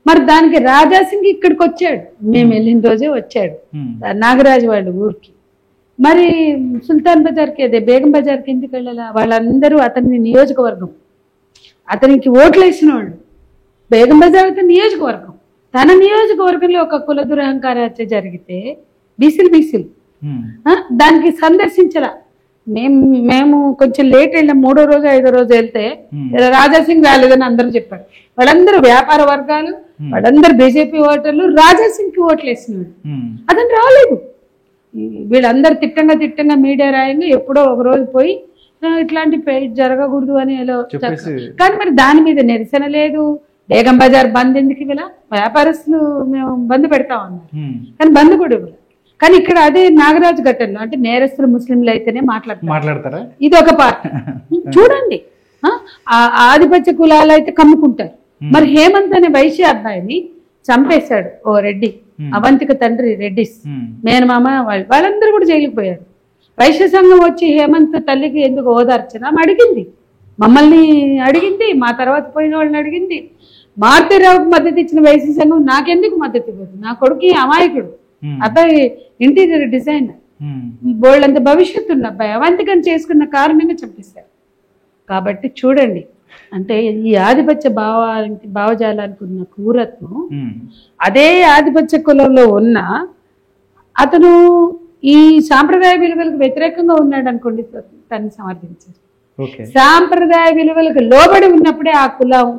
Speaker 2: మరి దానికి రాజాసింగ్ ఇక్కడికి వచ్చాడు, మేము వెళ్ళిన రోజే వచ్చాడు నాగరాజు వాళ్ళ ఊరికి. మరి సుల్తాన్ బజార్కి, అదే బేగం బజార్కి ఎందుకు వెళ్ళాలా? వాళ్ళందరూ అతని నియోజకవర్గం, అతనికి ఓట్లు వేసిన వాళ్ళు. బేగం బజార్ అతని నియోజకవర్గం, తన నియోజకవర్గంలో ఒక కుల దురహంకార హత్య జరిగితే బీసీలు దానికి సందర్శించలా. మేము కొంచెం లేట్ వెళ్ళాం, 3వ రోజు 5వ రోజు వెళ్తే రాజాసింగ్ రాలేదని అందరూ చెప్పారు. వాళ్ళందరూ వ్యాపార వర్గాలు, వాళ్ళందరూ బీజేపీ ఓటర్లు రాజాసింగ్ కి ఓట్లు వేసినాడు, అతను రాలేదు. వీళ్ళందరూ తిట్టంగా మీడియా రాయంగా ఎప్పుడో ఒక రోజు పోయి ఇట్లాంటి జరగకూడదు అని కానీ మరి దాని మీద నిరసన లేదు. బేగం బజార్ బంద్ ఎందుకు ఇవ్వాల? వ్యాపారస్తులు మేము బంద్ పెడతామన్నారు, కానీ బంద్ కూడా ఇవ్వాలి. కానీ ఇక్కడ అదే నాగరాజు ఘటనలో అంటే నేరస్తులు ముస్లింలు అయితేనే మాట్లాడతారా, ఇది ఒక పార్ట్. చూడండి, ఆధిపత్య కులాలు అయితే కమ్ముకుంటారు. మరి హేమంత్ అనే వైశ్య అబ్బాయిని చంపేశాడు ఓ రెడ్డి, అవంతిక తండ్రి రెడ్డిస్ మేనమామ, వాళ్ళందరూ కూడా జైలుకి పోయారు. వైశ్య సంఘం వచ్చి హేమంత్ తల్లికి ఎందుకు ఓదార్చనా అడిగింది, మమ్మల్ని అడిగింది, మా తర్వాత పోయిన వాళ్ళని అడిగింది. మారుతిరావుకు మద్దతు ఇచ్చిన వైశ్య సంఘం నాకెందుకు మద్దతు ఇవ్వదు? నా కొడుకు అమాయకుడు, అబ్బాయి ఇంటీరియర్ డిజైనర్, బోళ్ళంత భవిష్యత్తు ఉన్న అబ్బాయి, అవంతికని చేసుకున్న కారణంగా చంపేశారు. కాబట్టి చూడండి, అంటే ఈ ఆధిపత్య భావజాలానికి ఉన్న క్రూరత్వం, అదే ఆధిపత్య కులంలో ఉన్న అతను ఈ సాంప్రదాయ విలువలకు వ్యతిరేకంగా ఉన్నాడు అనుకోండి, తను సమర్థించారు. సాంప్రదాయ విలువలకు లోబడి ఉన్నప్పుడే ఆ కులం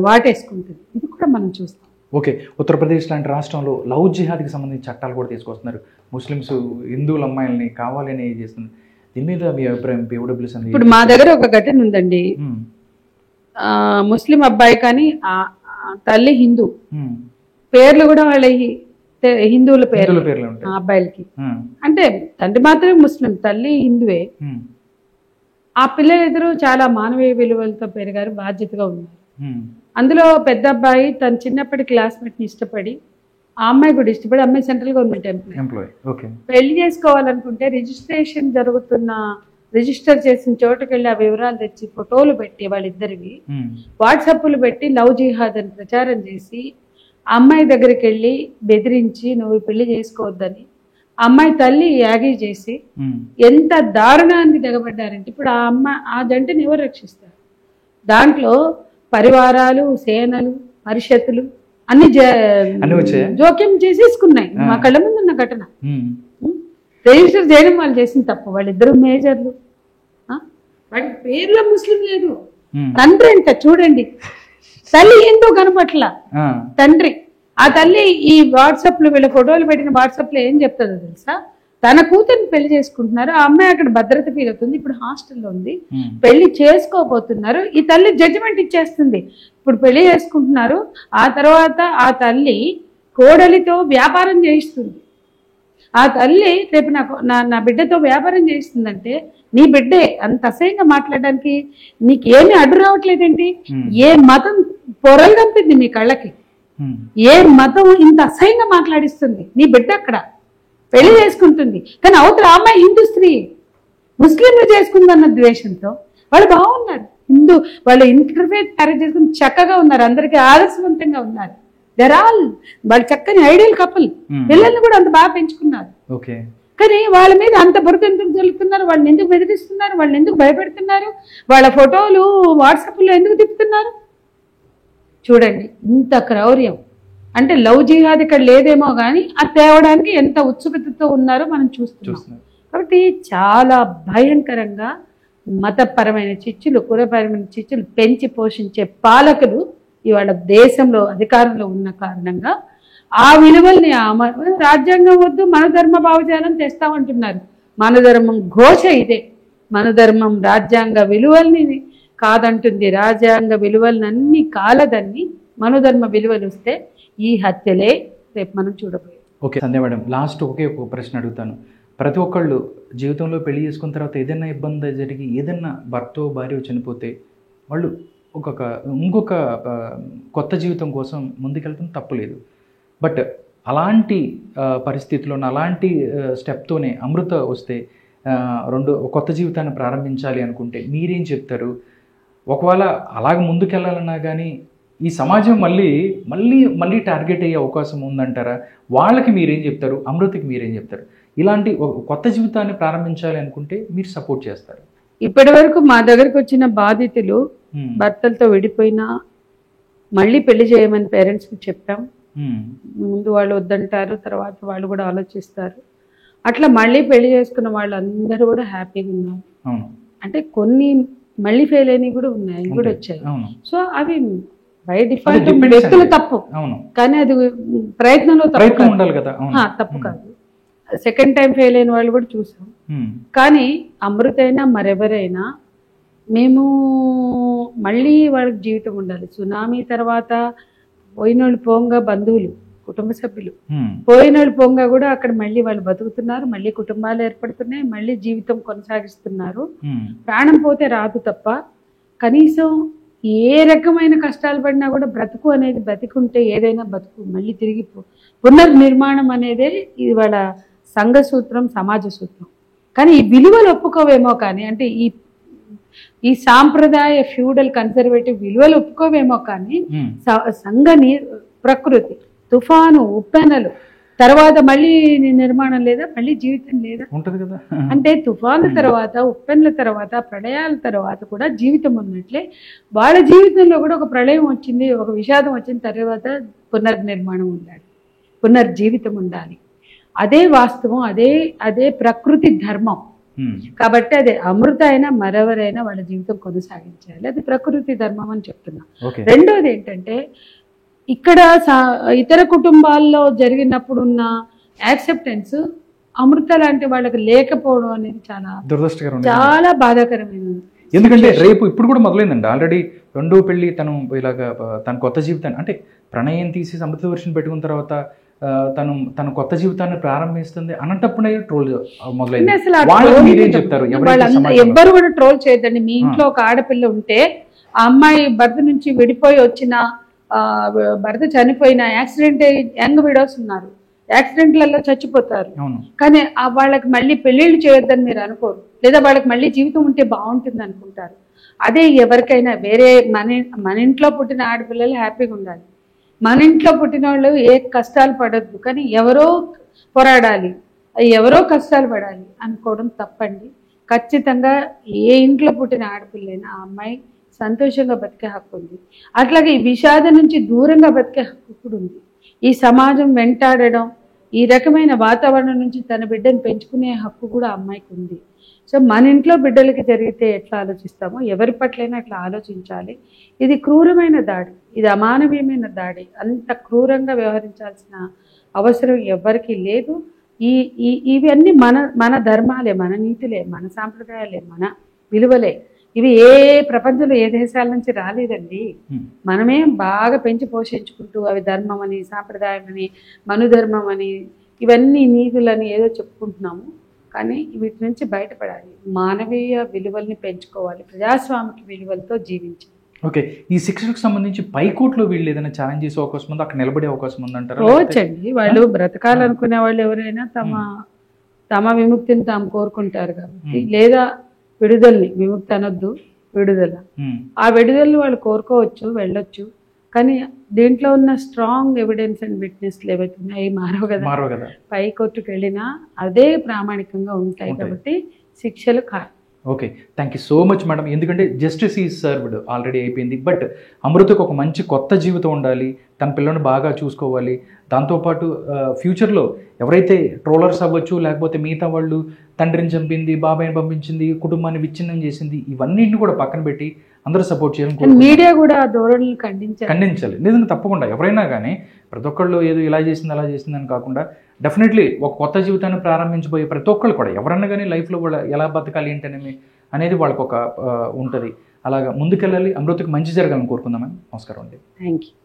Speaker 2: వాటేసుకుంటుంది. ఇది కూడా మనం చూస్తాం.
Speaker 1: ఓకే, ఉత్తరప్రదేశ్ లాంటి రాష్ట్రంలో లవ్ జిహాద్కి సంబంధించి చట్టాలు కూడా తీసుకొస్తున్నారు. ముస్లిమ్స్ హిందువుల అమ్మాయిల్ని కావాలని చేస్తున్నారు. దీని మీద మీ అభిప్రాయం? POWs అని
Speaker 2: ఇప్పుడు మా దగ్గర ఒక ఘటన ఉందండి. ముస్లిం అబ్బాయి కానీ తల్లి హిందూ, పేర్లు కూడా వాళ్ళ హిందువుల పేర్లు అబ్బాయిలకి. అంటే తండ్రి మాత్రమే ముస్లిం, తల్లి హిందువే. ఆ పిల్లలు ఎదురు చాలా మానవీయ విలువలతో పెరిగారు, బాధ్యతగా ఉన్నారు. అందులో పెద్ద అబ్బాయి తన చిన్నప్పటి క్లాస్మేట్ని ఇష్టపడి, ఆ అమ్మాయి కూడా ఇష్టపడి, అమ్మాయి సెంట్రల్ గవర్నమెంట్ ఎంప్లాయ్, పెళ్లి చేసుకోవాలనుకుంటే రిజిస్టర్ చేసిన చోటుకి వెళ్ళి ఆ వివరాలు తెచ్చి ఫోటోలు పెట్టి వాళ్ళిద్దరివి వాట్సాప్లు పెట్టి లవ్ జిహాద్ అని ప్రచారం చేసి ఆ అమ్మాయి దగ్గరికి వెళ్ళి బెదిరించి నువ్వు పెళ్లి చేసుకోవద్దని అమ్మాయి తల్లి యాగి చేసి ఎంత దారుణానికి దిగబడ్డారంటే ఇప్పుడు ఆ జంటని ఎవరు రక్షిస్తారు? దాంట్లో పరివారాలు, సేనలు, పరిషత్తులు అన్ని జోక్యం చేసేసుకున్నాయి. మా కళ్ళ ముందు ఉన్న ఘటన. రిజిస్టర్ చేయడం వాళ్ళు చేసిన తప్పు. వాళ్ళిద్దరు మేజర్లు, వాడి పేర్లో ముస్లిం లేదు. తండ్రి అంట చూడండి, తల్లి ఏందో కనపట్ల తండ్రి. ఆ తల్లి ఈ వాట్సాప్ లో వీళ్ళ ఫోటోలు పెట్టిన వాట్సాప్ లో ఏం చెప్తుందో తెలుసా? తన కూతుర్ని పెళ్లి చేసుకుంటున్నారు, ఆ అమ్మాయి అక్కడ భద్రత ఫీల్ అవుతుంది, ఇప్పుడు హాస్టల్లో ఉంది, పెళ్లి చేసుకోబోతున్నారు. ఈ తల్లి జడ్జిమెంట్ ఇచ్చేస్తుంది, ఇప్పుడు పెళ్లి చేసుకుంటున్నారు. ఆ తర్వాత ఆ తల్లి కోడలితో వ్యాపారం చేయిస్తుంది. ఆ తల్లి రేపు నా బిడ్డతో వ్యాపారం చేయిస్తుందంటే నీ బిడ్డే అంత అసహ్యంగా మాట్లాడడానికి నీకు ఏమీ అడ్డు రావట్లేదేంటి? ఏ మతం పొరలు కంపింది మీ కళ్ళకి? ఏ మతం ఇంత అసహ్యంగా మాట్లాడిస్తుంది? నీ బిడ్డ అక్కడ పెళ్లి చేసుకుంటుంది, కానీ అవతల అమ్మాయి హిందూ స్త్రీ, ముస్లింలు చేసుకుందన్న ద్వేషంతో వాళ్ళు బాగున్నారు. వాళ్ళు ఇంటర్ఫేత్ మ్యారేజ్ చేసుకుని చక్కగా ఉన్నారు, అందరికీ ఆదర్శవంతంగా ఉన్నారు. దర్ ఆల్ వాళ్ళు చక్కని ఐడియల్ కపుల్, పిల్లల్ని కూడా అంత బాగా పెంచుకున్నారు.
Speaker 1: ఓకే,
Speaker 2: కానీ వాళ్ళ మీద అంత బురద ఎందుకు జల్లుతున్నారు? వాళ్ళని ఎందుకు బెదిరిస్తున్నారు? వాళ్ళని ఎందుకు భయపెడుతున్నారు? వాళ్ళ ఫోటోలు వాట్సాప్లో ఎందుకు తిప్పుతున్నారు? చూడండి ఇంత క్రౌర్యం. అంటే లవ్ జిహాద్ ఇక్కడ లేదేమో కానీ అది తేవడానికి ఎంత ఉత్సుకతతో ఉన్నారో మనం చూస్తున్నాం. కాబట్టి చాలా భయంకరంగా మతపరమైన చిచ్చులు, కులపరమైన చిచ్చులు పెంచి పోషించే పాలకులు ఇవాళ దేశంలో అధికారంలో ఉన్న కారణంగా ఆ విలువల్ని రాజ్యాంగం వద్దు మన ధర్మ భావజాలం తెస్తామంటున్నారు. మన ధర్మం ఘోష ఇదే. మన ధర్మం రాజ్యాంగ విలువల్ని కాదంటుంది. రాజ్యాంగ విలువలన్నీ కాలదన్ని మనోధర్మ విలువలు వస్తే ఈ హత్యలే రేపు మనం చూడబోయేది.
Speaker 1: ఓకే సంధ్య మేడం, లాస్ట్ ఒకే ఒక ప్రశ్న అడుగుతాను. ప్రతి ఒక్కళ్ళు జీవితంలో పెళ్లి చేసుకున్న తర్వాత ఏదైనా ఇబ్బంది జరిగి ఏదైనా భర్త భార్య చనిపోతే వాళ్ళు ఇంకొక కొత్త జీవితం కోసం ముందుకెళ్తాం, తప్పులేదు. బట్ అలాంటి పరిస్థితుల్లో అలాంటి స్టెప్తోనే అమృత వస్తే కొత్త జీవితాన్ని ప్రారంభించాలి అనుకుంటే మీరేం చెప్తారు? ఒకవేళ అలాగ ముందుకెళ్ళాలన్నా కానీ ఈ సమాజం మళ్ళీ టార్గెట్ అయ్యే అవకాశం ఉందంటారా? వాళ్ళకి మీరేం చెప్తారు? అమృతకి మీరేం చెప్తారు? ఇలాంటి కొత్త జీవితాన్ని ప్రారంభించాలి అనుకుంటే మీరు సపోర్ట్ చేస్తారు?
Speaker 2: ఇప్పటి వరకు మా దగ్గరకు వచ్చిన బాధితులు భర్తలతో విడిపోయినా మళ్ళీ పెళ్లి చేయమని పేరెంట్స్కి చెప్పాం. ముందు వాళ్ళు వద్దంటారు, తర్వాత వాళ్ళు కూడా ఆలోచిస్తారు. అట్లా మళ్ళీ పెళ్లి చేసుకున్న వాళ్ళందరూ కూడా హ్యాపీగా ఉన్నారు. అంటే కొన్ని మళ్ళీ ఫెయిల్ అయినవి కూడా ఉన్నాయి, అవి కూడా వచ్చాయి. సో అవి బై డిఫాల్ట్ వ్యక్తులు తప్పు, కానీ అది ప్రయత్నంలో తప్పు కాదు. సెకండ్ టైం ఫెయిల్ అయిన వాళ్ళు కూడా చూసాం. కానీ అమృతైనా మరెవరైనా మేము మళ్ళీ వాళ్ళకి జీవితం ఉండాలి. సునామీ తర్వాత పోయినోళ్ళు పోంగా బంధువులు, కుటుంబ సభ్యులు పోయినోళ్ళు పోంగా కూడా అక్కడ మళ్ళీ వాళ్ళు బతుకుతున్నారు, మళ్ళీ కుటుంబాలు ఏర్పడుతున్నాయి, మళ్ళీ జీవితం కొనసాగిస్తున్నారు. ప్రాణం పోతే రాదు తప్ప కనీసం ఏ రకమైన కష్టాలు పడినా కూడా బ్రతుకు అనేది బతికుంటే ఏదైనా బతుకు మళ్ళీ తిరిగి పునర్నిర్మాణం అనేదే ఇవాళ సంఘ సూత్రం, సమాజ సూత్రం. కానీ ఈ విలువలు ఒప్పుకోవేమో కానీ, అంటే ఈ సాంప్రదాయ ఫ్యూడల్ కన్సర్వేటివ్ విలువలు ఒప్పుకోవేమో కానీ సంఘ ప్రకృతి, తుఫాను, ఉప్పెనలు తర్వాత మళ్ళీ నిర్మాణం లేదా, మళ్ళీ జీవితం లేదా
Speaker 1: ఉంటది కదా.
Speaker 2: అంటే తుఫాన్ల తర్వాత, ఉప్పెన్ల తర్వాత, ప్రళయాల తర్వాత కూడా జీవితం ఉన్నట్లే వాళ్ళ జీవితంలో కూడా ఒక ప్రళయం వచ్చింది, ఒక విషాదం వచ్చిన తర్వాత పునర్నిర్మాణం ఉండాలి, పునర్జీవితం ఉండాలి. అదే వాస్తవం, అదే ప్రకృతి ధర్మం. కాబట్టి అదే అమృత అయినా మరెవరైనా వాళ్ళ జీవితం కొనసాగించాలి, అది ప్రకృతి ధర్మం అని చెప్తున్నా. రెండోది ఏంటంటే ఇక్కడ ఇతర కుటుంబాల్లో జరిగినప్పుడున్న యాక్సెప్టెన్స్ అమృత లాంటి వాళ్ళకి లేకపోవడం అనేది చాలా దురదృష్టకరం, చాలా బాధాకరమైనది.
Speaker 1: ఎందుకంటే రేపు ఇప్పుడు కూడా మొదలైందండి ఆల్రెడీ రెండో పెళ్లి. తన కొత్త జీవితాన్ని అంటే ప్రణయం తీసి అమృత వర్షం పెట్టుకున్న తర్వాత తను కొత్త జీవితాన్ని ప్రారంభిస్తుంది అన్నటప్పుడే ట్రోల్ మొదలైంది.
Speaker 2: ఎవ్వరు కూడా ట్రోల్ చేయొద్దండి. మీ ఇంట్లో ఒక ఆడపిల్ల ఉంటే ఆ అమ్మాయి భర్త నుంచి విడిపోయి వచ్చిన, భర్త చనిపోయిన, యాక్సిడెంట్ యంగ్ విడోస్ ఉన్నారు, యాక్సిడెంట్లలో చచ్చిపోతారు. కానీ వాళ్ళకి మళ్ళీ పెళ్లిళ్ళు చేయొద్దని మీరు అనుకోరు, లేదా వాళ్ళకి మళ్ళీ జీవితం ఉంటే బాగుంటుంది అనుకుంటారు. అదే ఎవరికైనా వేరే మన ఇంట్లో పుట్టిన ఆడపిల్లలు హ్యాపీగా ఉండాలి, మన ఇంట్లో పుట్టిన వాళ్ళు ఏ కష్టాలు పడద్దు, కానీ ఎవరో పోరాడాలి, ఎవరో కష్టాలు పడాలి అనుకోవడం తప్పండి. ఖచ్చితంగా ఏ ఇంట్లో పుట్టిన ఆడపిల్లైనా ఆ అమ్మాయి సంతోషంగా బతికే హక్కు ఉంది. అట్లాగే ఈ విషాదం నుంచి దూరంగా బతికే హక్కు కూడా ఉంది. ఈ సమాజం వెంటాడడం, ఈ రకమైన వాతావరణం నుంచి తన బిడ్డను పెంచుకునే హక్కు కూడా అమ్మాయికి ఉంది. సో మన ఇంట్లో బిడ్డలకి జరిగితే ఎట్లా ఆలోచిస్తామో ఎవరి పట్లైనా అట్లా ఆలోచించాలి. ఇది క్రూరమైన దాడి, ఇది అమానవీయమైన దాడి. అంత క్రూరంగా వ్యవహరించాల్సిన అవసరం ఎవరికీ లేదు. ఇవన్నీ మన ధర్మాలే, మన నీతులే, మన సాంప్రదాయాలే, మన విలువలే. ఇవి ఏ ప్రపంచంలో ఏ దేశాల నుంచి రాలేదండి. మనమే బాగా పెంచి పోషించుకుంటూ అవి ధర్మం అని, సాంప్రదాయం అని, మనుధర్మం అని, ఇవన్నీ నీతులని ఏదో చెప్పుకుంటున్నాము. కానీ వీటి నుంచి బయటపడాలి, మానవీయ విలువల్ని పెంచుకోవాలి, ప్రజాస్వామిక విలువలతో జీవించాలి.
Speaker 1: ఓకే, ఈ శిక్షకు సంబంధించి పైకోర్టులో వీళ్ళు ఏదైనా ఛాలెంజ్ చేసే అవకాశం ఉందా? అక్కడ నిలబడే అవకాశం ఉందంటారా?
Speaker 2: పోవచ్చండి. వాళ్ళు బ్రతకాలనుకునే వాళ్ళు ఎవరైనా తమ విముక్తిని తాము కోరుకుంటారు కాబట్టి, లేదా విడుదలని, విముక్తి అనొద్దు, విడుదల, ఆ విడుదలని వాళ్ళు కోరుకోవచ్చు, వెళ్ళొచ్చు. కానీ దీంట్లో ఉన్న స్ట్రాంగ్ ఎవిడెన్స్ అండ్ విట్నెస్లు ఏవైతే ఉన్నాయో మారవు కదా.
Speaker 1: మారవు కదా.
Speaker 2: పై కోర్టుకు వెళ్ళినా అదే ప్రామాణికంగా ఉంటాయి కాబట్టి శిక్షలు
Speaker 1: okay, thank you so much madam. ఎందుకంటే జస్టిస్ ఈజ్ సర్వ్డ్ ఆల్రెడీ అయిపోయింది. బట్ అమృతకు ఒక మంచి కొత్త జీవితం ఉండాలి, తన పిల్లల్ని బాగా చూసుకోవాలి. దాంతోపాటు ఫ్యూచర్లో ఎవరైతే ట్రోలర్స్ అవ్వచ్చు, లేకపోతే మిగతా వాళ్ళు తండ్రిని చంపింది, బాబాయిని పంపించింది, కుటుంబాన్ని విచ్ఛిన్నం చేసింది, ఇవన్నింటిని కూడా పక్కన పెట్టి అందరూ సపోర్ట్ చేయాలి.
Speaker 2: మీడియా కూడా ధోరణులు ఖండించాలి.
Speaker 1: నిజంగా తప్పకుండా ఎవరైనా కానీ ప్రతి ఒక్కళ్ళు ఏదో ఇలా చేసింది అలా చేసింది అని కాకుండా డెఫినెట్లీ ఒక కొత్త జీవితాన్ని ప్రారంభించబోయే ప్రతి ఒక్కళ్ళు కూడా ఎవరన్నా కానీ లైఫ్లో కూడా ఎలా బతకాలి ఏంటనేది అనేది వాళ్ళకు ఒక ఉంటుంది. అలాగా ముందుకెళ్ళాలి. అమృతకు మంచి జరగాలని కోరుకుందామని. నమస్కారం అండి.
Speaker 2: Thank you.